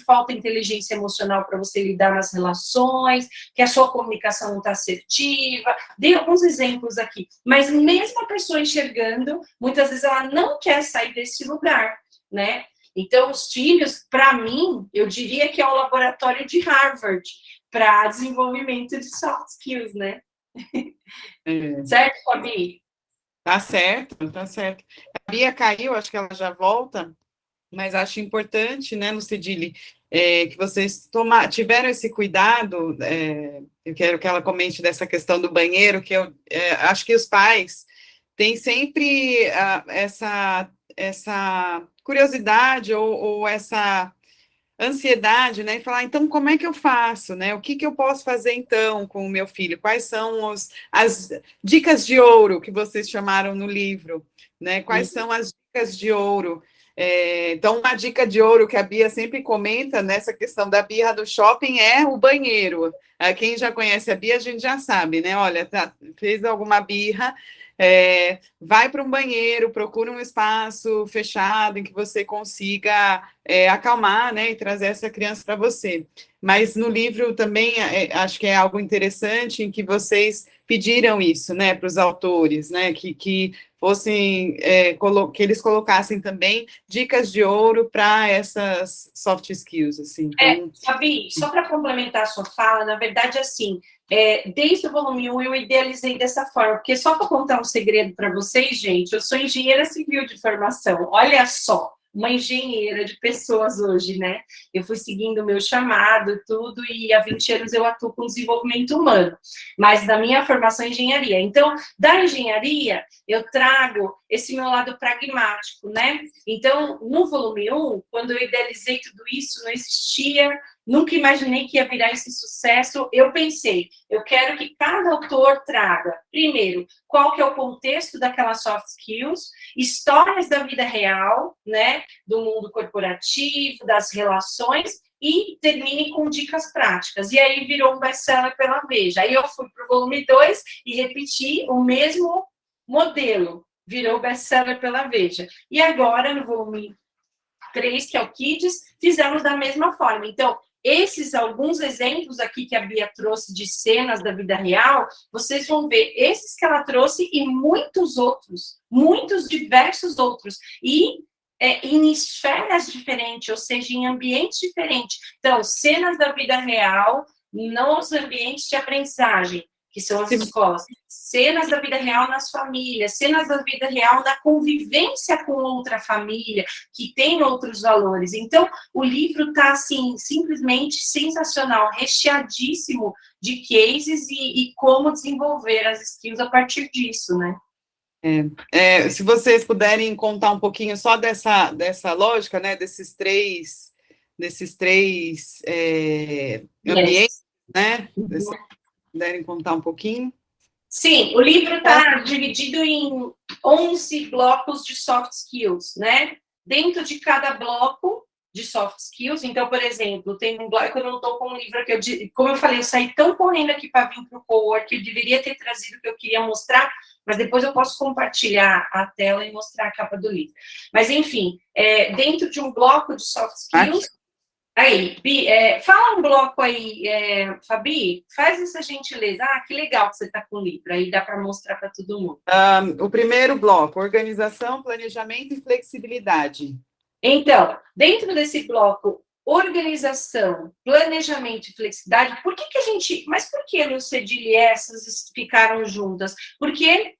falta inteligência emocional para você lidar nas relações, que a sua comunicação não está assertiva. Dei alguns exemplos aqui. Mas mesmo a pessoa enxergando, muitas vezes ela não quer sair desse lugar, né? Então, os filhos, para mim, eu diria que é o laboratório de Harvard para desenvolvimento de soft skills, né? Certo, Fabi? Tá certo, tá certo. A Bia caiu, acho que ela já volta, mas acho importante, né, no Cedile, que vocês tiveram esse cuidado, eu quero que ela comente dessa questão do banheiro, que eu acho que os pais têm sempre essa curiosidade ou essa ansiedade, né, e falar, então, como é que eu faço, né, o que eu posso fazer, então, com o meu filho, quais são as dicas de ouro que vocês chamaram no livro, né, quais são as dicas de ouro. Então, uma dica de ouro que a Bia sempre comenta nessa questão da birra do shopping é o banheiro. Quem já conhece a Bia, a gente já sabe, né, olha, fez alguma birra, vai para um banheiro, procura um espaço fechado em que você consiga acalmar, né, e trazer essa criança para você. Mas no livro também acho que é algo interessante em que vocês pediram isso, né, para os autores, né, que fossem, que eles colocassem também dicas de ouro para essas soft skills, assim. Então... Fabi, só para complementar a sua fala, na verdade, assim, desde o volume 1 eu idealizei dessa forma, porque só para contar um segredo para vocês, gente, eu sou engenheira civil de formação, olha só, uma engenheira de pessoas hoje, né? Eu fui seguindo o meu chamado, tudo, e há 20 anos eu atuo com desenvolvimento humano, mas da minha formação é engenharia. Então, da engenharia, eu trago esse meu lado pragmático, né? Então, no volume 1, quando eu idealizei tudo isso, não existia, nunca imaginei que ia virar esse sucesso. Eu pensei, eu quero que cada autor traga, primeiro, qual que é o contexto daquelas soft skills, histórias da vida real, né, do mundo corporativo, das relações, e termine com dicas práticas. E aí virou um best-seller pela Veja. Aí eu fui para o volume 2 e repeti o mesmo modelo, virou best-seller pela Veja. E agora, no volume 3, que é o Kids, fizemos da mesma forma. Então, esses alguns exemplos aqui que a Bia trouxe de cenas da vida real, vocês vão ver esses que ela trouxe e muitos outros, muitos diversos outros. E em esferas diferentes, ou seja, em ambientes diferentes. Então, cenas da vida real nos ambientes de aprendizagem, que são as escolas, cenas da vida real nas famílias, cenas da vida real na convivência com outra família, que tem outros valores. Então, o livro está, assim, simplesmente sensacional, recheadíssimo de cases e como desenvolver as skills a partir disso, né? Se vocês puderem contar um pouquinho só dessa lógica, né, desses três ambientes, né, puderem contar um pouquinho. Sim, o livro está dividido em 11 blocos de soft skills, né? Dentro de cada bloco de soft skills, então, por exemplo, tem um bloco que eu não estou com um livro que como eu falei, eu saí tão correndo aqui para vir para o cowork, eu deveria ter trazido o que eu queria mostrar, mas depois eu posso compartilhar a tela e mostrar a capa do livro. Mas, enfim, dentro de um bloco de soft skills... Aí, fala um bloco aí, Fabi, faz essa gentileza. Ah, que legal que você está com o livro, aí dá para mostrar para todo mundo. O primeiro bloco, organização, planejamento e flexibilidade. Então, dentro desse bloco, organização, planejamento e flexibilidade, mas por que no Cedil essas ficaram juntas? Porque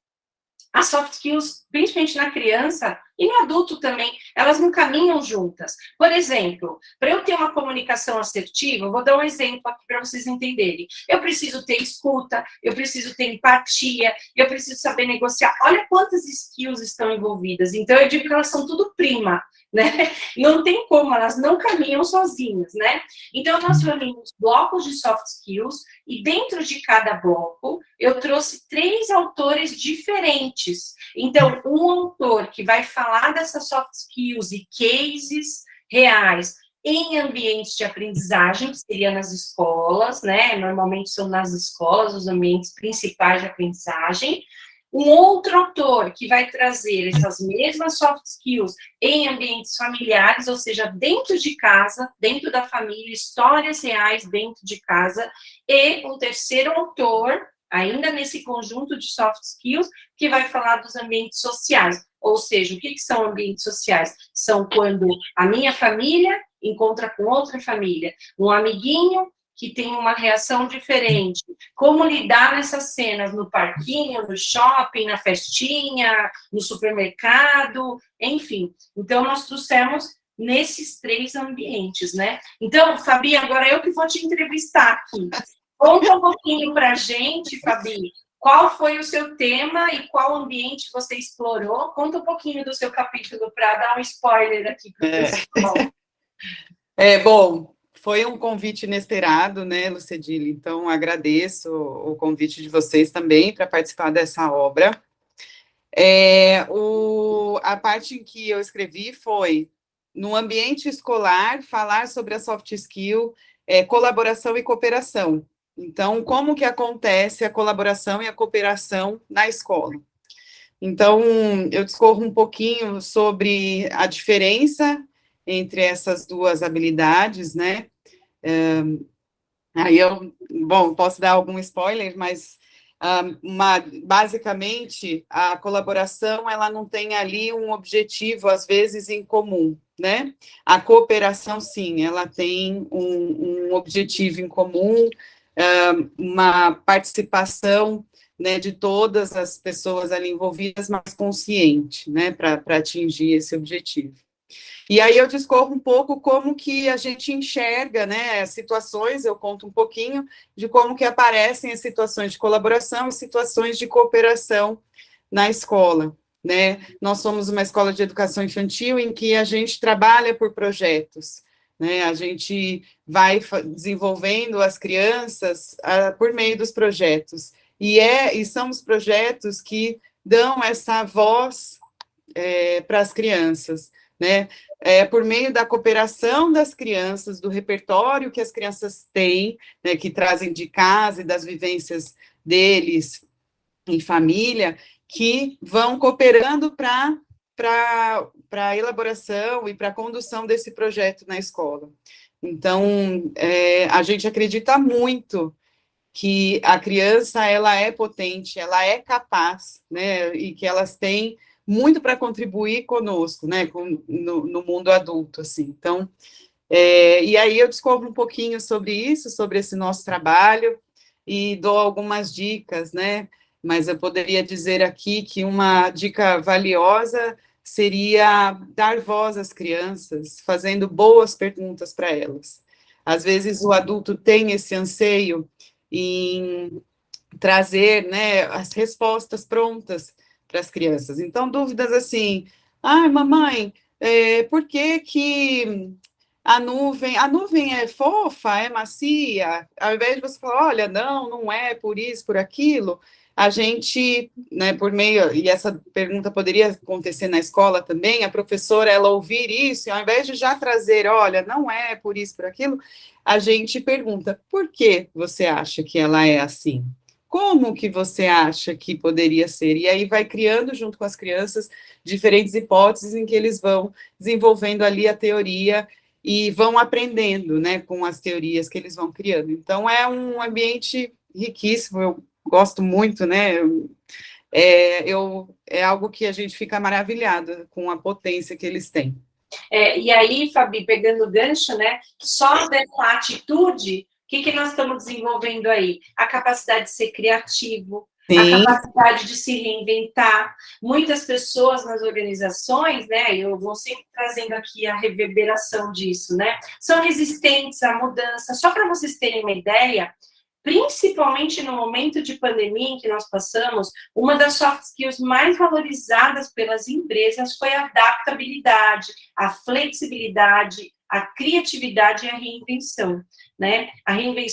as soft skills, principalmente na criança e no adulto também, elas não caminham juntas. Por exemplo, para eu ter uma comunicação assertiva, vou dar um exemplo aqui para vocês entenderem. Eu preciso ter escuta, eu preciso ter empatia, eu preciso saber negociar. Olha quantas skills estão envolvidas. Então, eu digo que elas são tudo prima, né? Não tem como, elas não caminham sozinhas, né? Então, nós reunimos blocos de soft skills e dentro de cada bloco, eu trouxe 3 autores diferentes. Então, um autor que vai falar dessas soft skills e cases reais em ambientes de aprendizagem, que seria nas escolas, né? Normalmente são nas escolas os ambientes principais de aprendizagem. Um outro autor que vai trazer essas mesmas soft skills em ambientes familiares, ou seja, dentro de casa, dentro da família, histórias reais dentro de casa, e um terceiro autor, ainda nesse conjunto de soft skills, que vai falar dos ambientes sociais. Ou seja, o que são ambientes sociais? São quando a minha família encontra com outra família, um amiguinho que tem uma reação diferente, como lidar nessas cenas no parquinho, no shopping, na festinha, no supermercado, enfim. Então, nós trouxemos nesses 3 ambientes, né? Então, Fabi, agora eu que vou te entrevistar aqui. Conta um pouquinho para a gente, Fabi, qual foi o seu tema e qual ambiente você explorou? Conta um pouquinho do seu capítulo para dar um spoiler aqui para o pessoal. Bom, foi um convite inesperado, né, Lucedile? Então, agradeço o convite de vocês também para participar dessa obra. A parte em que eu escrevi foi, no ambiente escolar, falar sobre a soft skill, colaboração e cooperação. Então, como que acontece a colaboração e a cooperação na escola? Então, eu discorro um pouquinho sobre a diferença entre essas duas habilidades, né? Aí posso dar algum spoiler, mas basicamente a colaboração ela não tem ali um objetivo às vezes em comum, né? A cooperação sim, ela tem um objetivo em comum, uma participação, né, de todas as pessoas ali envolvidas, mais consciente, né, para atingir esse objetivo. E aí eu discorro um pouco como que a gente enxerga, né, as situações, eu conto um pouquinho de como que aparecem as situações de colaboração e situações de cooperação na escola, né? Nós somos uma escola de educação infantil em que a gente trabalha por projetos, né? A gente vai desenvolvendo as crianças por meio dos projetos, e são os projetos que dão essa voz para as crianças, né? Por meio da cooperação das crianças, do repertório que as crianças têm, né, que trazem de casa e das vivências deles em família, que vão cooperando para a elaboração e para a condução desse projeto na escola. Então, a gente acredita muito que a criança, ela é potente, ela é capaz, né, e que elas têm muito para contribuir conosco, né, no mundo adulto, assim. Então, e aí eu descubro um pouquinho sobre isso, sobre esse nosso trabalho, e dou algumas dicas, né, mas eu poderia dizer aqui que uma dica valiosa seria dar voz às crianças, fazendo boas perguntas para elas. Às vezes o adulto tem esse anseio em trazer, né, as respostas prontas para as crianças. Então, dúvidas assim, mamãe, por que que a nuvem é fofa, é macia? Ao invés de você falar, olha, não é por isso, por aquilo, a gente, né, por meio, e essa pergunta poderia acontecer na escola também, a professora, ela ouvir isso, e ao invés de já trazer, olha, não é por isso, por aquilo, a gente pergunta, por que você acha que ela é assim? Como que você acha que poderia ser? E aí vai criando, junto com as crianças, diferentes hipóteses em que eles vão desenvolvendo ali a teoria e vão aprendendo, né, com as teorias que eles vão criando. Então, é um ambiente riquíssimo, eu gosto muito, né, é algo que a gente fica maravilhado com a potência que eles têm. E aí, Fabi, pegando o gancho, né, só dessa atitude, o que nós estamos desenvolvendo aí? A capacidade de ser criativo, Sim. A capacidade de se reinventar. Muitas pessoas nas organizações, né, eu vou sempre trazendo aqui a reverberação disso, né, são resistentes à mudança. Só para vocês terem uma ideia, principalmente no momento de pandemia em que nós passamos, uma das soft skills mais valorizadas pelas empresas foi a adaptabilidade, a flexibilidade, a criatividade e a reinvenção, né?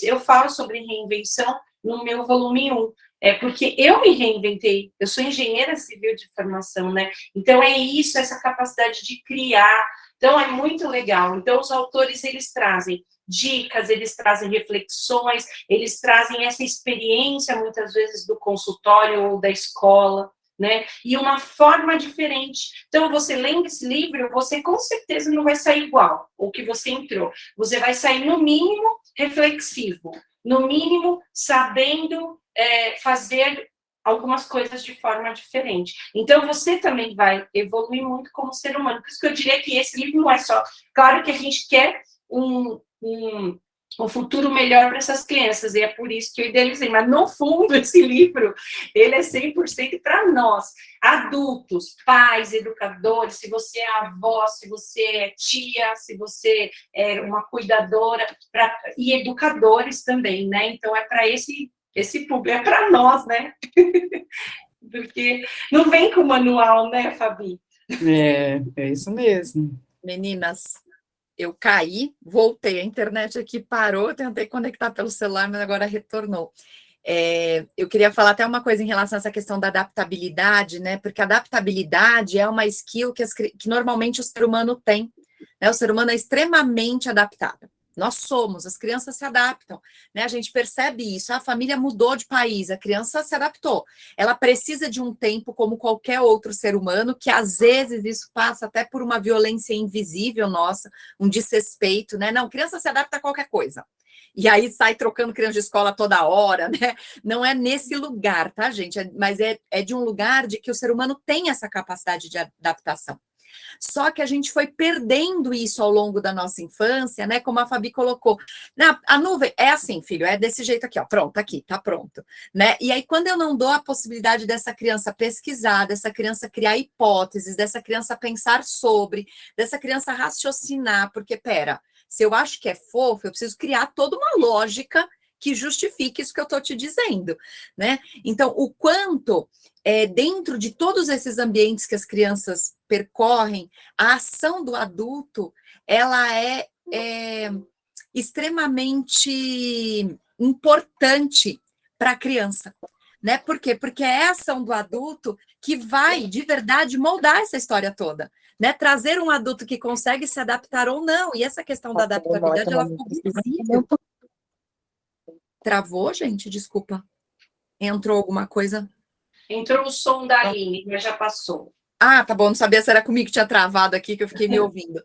Eu falo sobre reinvenção no meu volume 1, porque eu me reinventei, eu sou engenheira civil de formação, né? Então, é isso, essa capacidade de criar. Então, é muito legal. Então, os autores, eles trazem dicas, eles trazem reflexões, eles trazem essa experiência, muitas vezes, do consultório ou da escola, né? E uma forma diferente. Então, você lendo esse livro, você com certeza não vai sair igual o que você entrou. Você vai sair, no mínimo, reflexivo, no mínimo, sabendo fazer algumas coisas de forma diferente. Então, você também vai evoluir muito como ser humano. Por isso que eu diria que esse livro não é só... Claro que a gente quer um futuro melhor para essas crianças, e é por isso que eu idealizei, mas no fundo esse livro, ele é 100% para nós, adultos, pais, educadores, se você é avó, se você é tia, se você é uma cuidadora, e educadores também, né, então é para esse público, é para nós, né, porque não vem com manual, né, Fabi? É isso mesmo. Meninas, eu caí, voltei, a internet aqui parou, eu tentei conectar pelo celular, mas agora retornou. Eu queria falar até uma coisa em relação a essa questão da adaptabilidade, né? Porque a adaptabilidade é uma skill que normalmente o ser humano tem, né? O ser humano é extremamente adaptável. Nós somos, as crianças se adaptam, né? A gente percebe isso, a família mudou de país, a criança se adaptou. Ela precisa de um tempo como qualquer outro ser humano, que às vezes isso passa até por uma violência invisível nossa, um desrespeito, né? Não, criança se adapta a qualquer coisa. E aí sai trocando criança de escola toda hora, né? Não é nesse lugar, tá, gente? Mas é de um lugar de que o ser humano tem essa capacidade de adaptação. Só que a gente foi perdendo isso ao longo da nossa infância, né? Como a Fabi colocou. A nuvem é assim, filho, é desse jeito aqui, ó. Pronto, aqui, tá pronto. Né? E aí, quando eu não dou a possibilidade dessa criança pesquisar, dessa criança criar hipóteses, dessa criança pensar sobre, dessa criança raciocinar, porque, pera, se eu acho que é fofo, eu preciso criar toda uma lógica que justifique isso que eu estou te dizendo, né? Então, o quanto dentro de todos esses ambientes que as crianças percorrem, a ação do adulto, ela é extremamente importante para a criança, né? Por quê? Porque é a ação do adulto que vai, de verdade, moldar essa história toda, né? Trazer um adulto que consegue se adaptar ou não, e essa questão da adaptabilidade, ela ficou visível. Travou, gente? Desculpa. Entrou alguma coisa? Entrou o som da Aline, mas já passou. Ah, tá bom, não sabia se era comigo que tinha travado aqui, que eu fiquei me ouvindo.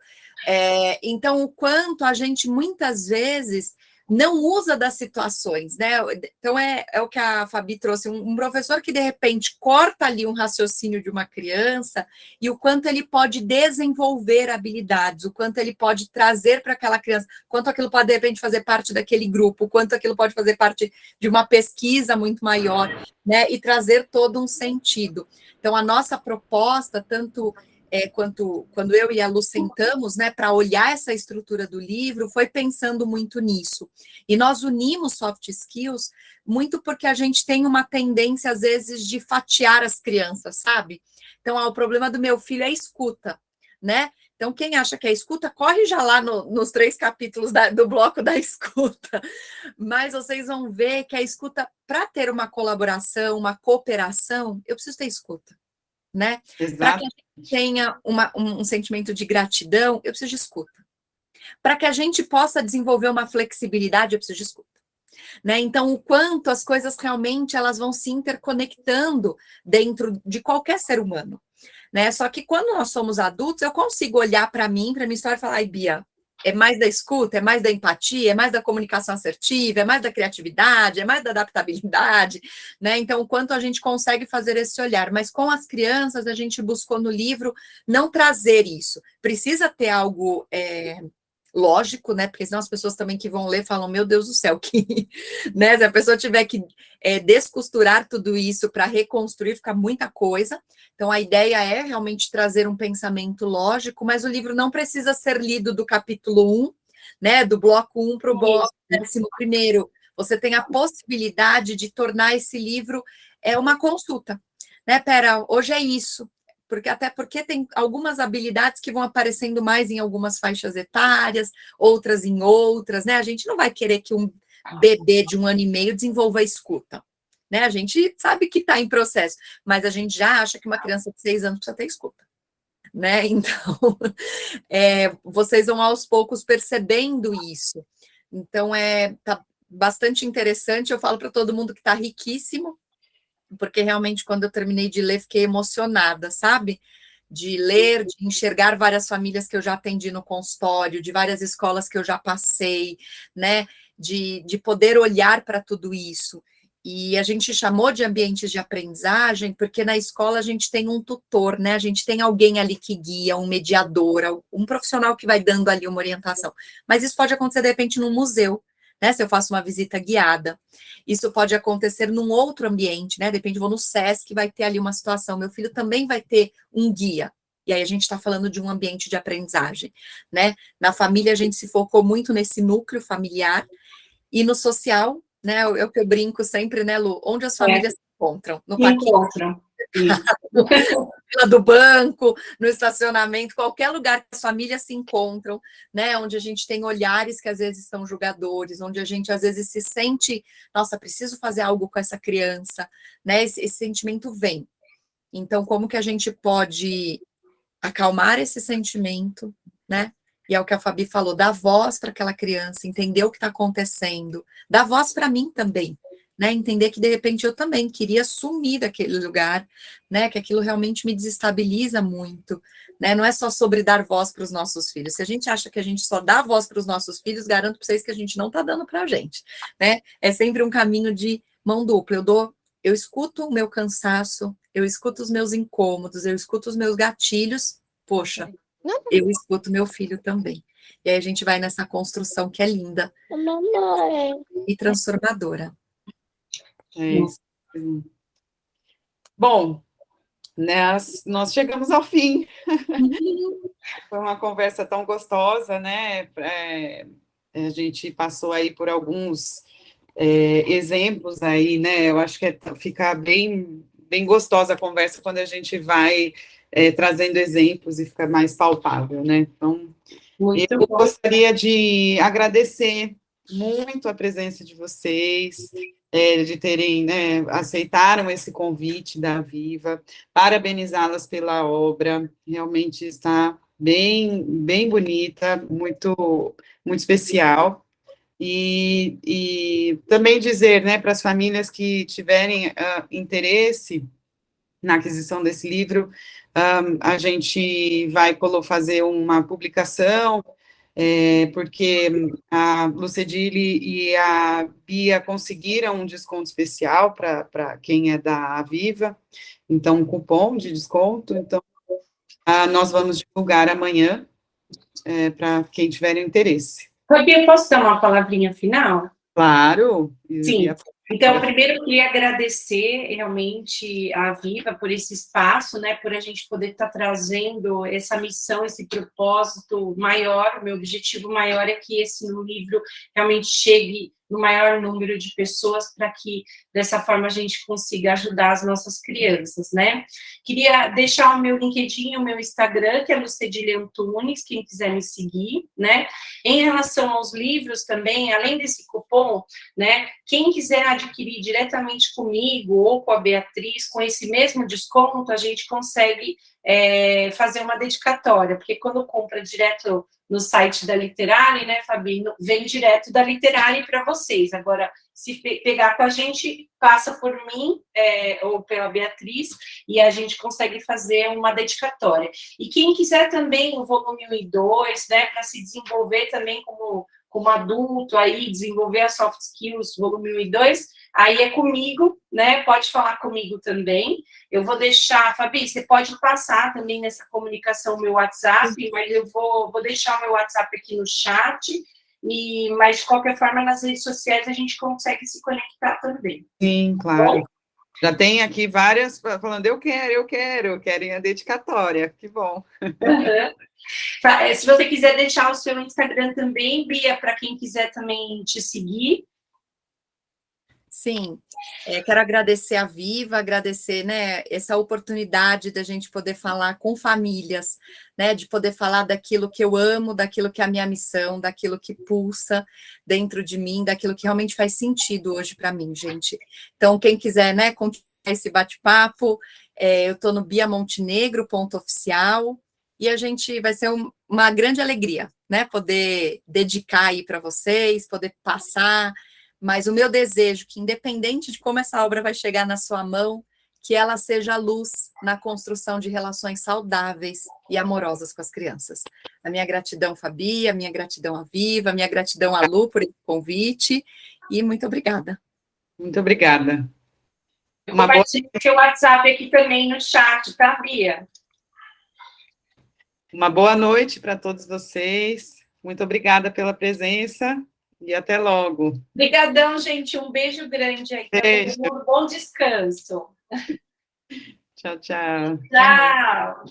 Então, o quanto a gente, muitas vezes, não usa das situações, né? Então, é o que a Fabi trouxe, um professor que, de repente, corta ali um raciocínio de uma criança e o quanto ele pode desenvolver habilidades, o quanto ele pode trazer para aquela criança, quanto aquilo pode, de repente, fazer parte daquele grupo, o quanto aquilo pode fazer parte de uma pesquisa muito maior, né? E trazer todo um sentido. Então, a nossa proposta, tanto quando eu e a Lu sentamos, né, para olhar essa estrutura do livro, foi pensando muito nisso. E nós unimos soft skills muito porque a gente tem uma tendência, às vezes, de fatiar as crianças, sabe? Então, o problema do meu filho é a escuta, né? Então, quem acha que é escuta, corre já lá nos 3 capítulos do bloco da escuta. Mas vocês vão ver que a escuta, para ter uma colaboração, uma cooperação, eu preciso ter escuta, né? Para que a gente tenha um sentimento de gratidão, eu preciso de escuta. Para que a gente possa desenvolver uma flexibilidade, eu preciso de escuta. Né? Então, o quanto as coisas realmente elas vão se interconectando dentro de qualquer ser humano. Né? Só que quando nós somos adultos, eu consigo olhar para mim, para minha história e falar, ai, Bia, é mais da escuta, é mais da empatia, é mais da comunicação assertiva, é mais da criatividade, é mais da adaptabilidade, né? Então, o quanto a gente consegue fazer esse olhar. Mas com as crianças, a gente buscou no livro não trazer isso. Precisa ter algo lógico, né? Porque senão as pessoas também que vão ler falam, meu Deus do céu, que, né? Se a pessoa tiver que descosturar tudo isso para reconstruir, fica muita coisa. Então, a ideia é realmente trazer um pensamento lógico, mas o livro não precisa ser lido do capítulo 1, né? Do bloco 1 para o bloco 11º. Você tem a possibilidade de tornar esse livro uma consulta, né? Pera, hoje é isso. Até porque tem algumas habilidades que vão aparecendo mais em algumas faixas etárias, outras em outras, né? A gente não vai querer que um bebê de 1 ano e meio desenvolva a escuta, né? A gente sabe que está em processo, mas a gente já acha que uma criança de 6 anos precisa ter escuta, né? Então, vocês vão aos poucos percebendo isso. Então, tá bastante interessante. Eu falo para todo mundo que está riquíssimo, porque realmente, quando eu terminei de ler, fiquei emocionada, sabe? De ler, de enxergar várias famílias que eu já atendi no consultório, de várias escolas que eu já passei, né? De poder olhar para tudo isso. E a gente chamou de ambientes de aprendizagem, porque na escola a gente tem um tutor, né? A gente tem alguém ali que guia, um mediador, um profissional que vai dando ali uma orientação. Mas isso pode acontecer, de repente, num museu, né? Se eu faço uma visita guiada. Isso pode acontecer num outro ambiente, né? De repente, eu vou no SESC, vai ter ali uma situação. Meu filho também vai ter um guia. E aí a gente está falando de um ambiente de aprendizagem, né? Na família, a gente se focou muito nesse núcleo familiar. E no social, né? É o que eu brinco sempre, né, Lu? Onde as famílias se encontram. No parquinho, fila do banco, no estacionamento, qualquer lugar que as famílias se encontram, né, onde a gente tem olhares que às vezes são julgadores, onde a gente às vezes se sente, nossa, preciso fazer algo com essa criança, né, esse sentimento vem. Então, como que a gente pode acalmar esse sentimento, né, E é o que a Fabi falou, dar voz para aquela criança, entender o que está acontecendo, dar voz para mim também, né? Entender que de repente eu também queria sumir daquele lugar, né? Que aquilo realmente me desestabiliza muito, né? Não é só sobre dar voz para os nossos filhos. Se a gente acha que a gente só dá voz para os nossos filhos, garanto para vocês que a gente não está dando para a gente, né? É sempre um caminho de mão dupla. Eu escuto o meu cansaço, eu escuto os meus incômodos, eu escuto os meus gatilhos, poxa, eu escuto meu filho também. E aí a gente vai nessa construção que é linda e transformadora. É isso. Bom, nós chegamos ao fim. Foi uma conversa tão gostosa, né? A gente passou aí por alguns exemplos aí, né? Eu acho que fica bem gostosa a conversa quando a gente vai trazendo exemplos e fica mais palpável, né? Então, Muito eu bom. gostaria de agradecer muito a presença de vocês, de terem, né, aceitaram esse convite da Viva, parabenizá-las pela obra, realmente está bem bonita, muito especial. E também dizer, né, para as famílias que tiverem interesse na aquisição desse livro, a gente vai fazer uma publicação, porque a Lucedile e a Bia conseguiram um desconto especial para quem é da Aviva, então um cupom de desconto, então nós vamos divulgar amanhã para quem tiver interesse. Fabi, eu posso dar uma palavrinha final? Claro. Sim. Então, primeiro eu queria agradecer realmente a Viva por esse espaço, né, por a gente poder estar trazendo essa missão, esse propósito maior. O meu objetivo maior é que esse livro realmente chegue no maior número de pessoas para que, dessa forma, a gente consiga ajudar as nossas crianças, né? Queria deixar o meu LinkedIn, o meu Instagram, que é Lucedile Antunes, quem quiser me seguir, né? Em relação aos livros também, além desse cupom, né, quem quiser adquirir diretamente comigo ou com a Beatriz, com esse mesmo desconto, a gente consegue fazer uma dedicatória, porque quando compra direto no site da Literary, né, Fabi, vem direto da Literary para vocês. Agora, se pegar com a gente, passa por mim ou pela Beatriz, e a gente consegue fazer uma dedicatória. E quem quiser também o volume 1 e 2, né, para se desenvolver também como adulto, aí, desenvolver as soft skills, volume 1 e 2, aí é comigo, né, pode falar comigo também. Eu vou deixar, Fabi, você pode passar também nessa comunicação o meu WhatsApp, mas eu vou deixar o meu WhatsApp aqui no chat, mas de qualquer forma, nas redes sociais a gente consegue se conectar também. Sim, claro. Bom? Já tem aqui várias falando, eu quero, querem a dedicatória, que bom. Uhum. Se você quiser deixar o seu Instagram também, Bia, para quem quiser também te seguir. Sim, quero agradecer a Viva, agradecer, né, essa oportunidade da gente poder falar com famílias, né, de poder falar daquilo que eu amo, daquilo que é a minha missão, daquilo que pulsa dentro de mim, daquilo que realmente faz sentido hoje para mim, gente. Então, quem quiser, né, continuar esse bate-papo, eu estou no biamontenegro.oficial e a gente vai ser uma grande alegria, né, poder dedicar aí para vocês, poder passar. Mas o meu desejo, que independente de como essa obra vai chegar na sua mão, que ela seja luz na construção de relações saudáveis e amorosas com as crianças. A minha gratidão, Fabi, a minha gratidão à Viva, a minha gratidão à Lu por esse convite, e muito obrigada. Muito obrigada. Eu compartilho o seu WhatsApp aqui também no chat, tá, Bia? Uma boa noite para todos vocês. Muito obrigada pela presença. E até logo. Obrigadão, gente. Um beijo grande aí. Beijo. Um bom descanso. Tchau, tchau. Tchau.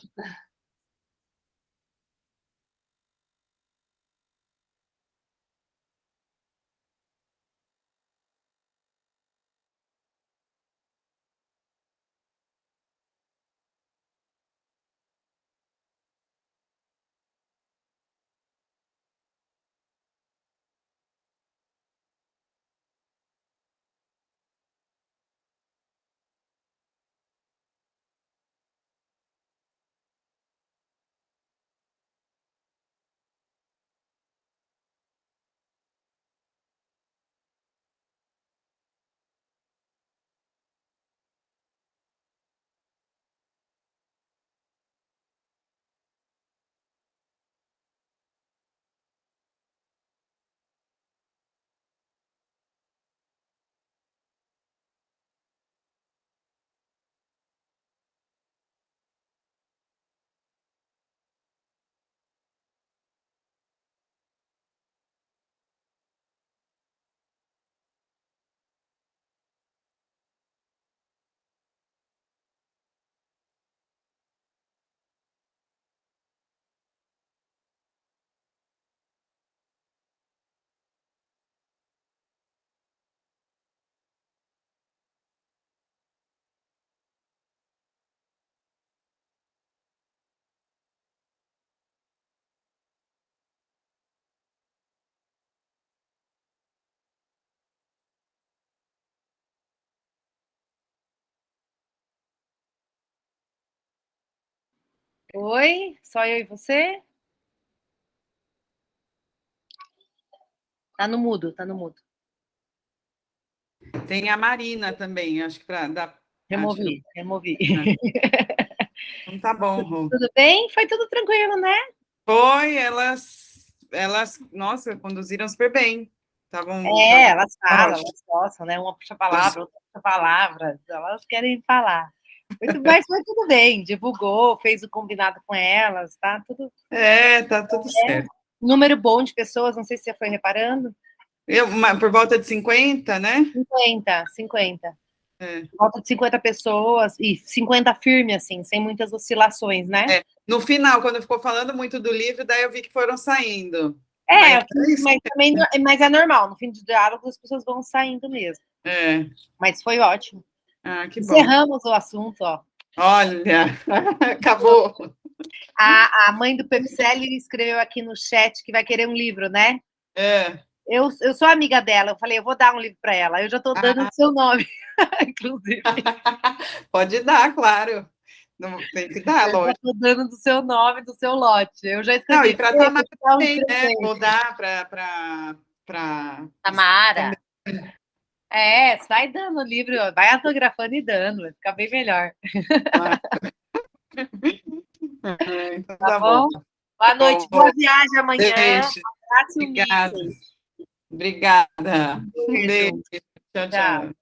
Oi, só eu e você? Tá no mudo, tá no mudo. Tem a Marina também, acho que para dar. Removi. Então tá bom, Rô. Tudo bem? Foi tudo tranquilo, né? Foi, nossa, conduziram super bem. Estavam Elas falam, ótimo. elas gostam, né? Uma puxa a palavra, outra puxa a palavra, elas querem falar. Muito bem, foi tudo bem, divulgou, fez o combinado com elas, tá tudo. Tá tudo certo. Número bom de pessoas, não sei se você foi reparando. Por volta de 50, né? 50. É. Volta de 50 pessoas, e 50 firme, assim, sem muitas oscilações, né? No final, quando ficou falando muito do livro, daí eu vi que foram saindo. Mas é normal, no fim do diálogo as pessoas vão saindo mesmo. Mas foi ótimo. Que bom. Encerramos o assunto, ó. Olha, acabou. A mãe do Pepselli escreveu aqui no chat que vai querer um livro, né? Eu sou amiga dela, eu falei, eu vou dar um livro para ela. Eu já estou dando o seu nome, inclusive. Pode dar, claro. Não, tem que dar, lógico. Eu estou dando do seu nome, do seu lote. Eu já escrevi. Não, e para Tamara também, né? Vou dar para Tamara. Você vai dando o livro, vai autografando e dando, vai ficar bem melhor. Então tá bom. Boa noite, boa viagem amanhã. Obrigada. Obrigada. Beijo. Tchau, tchau.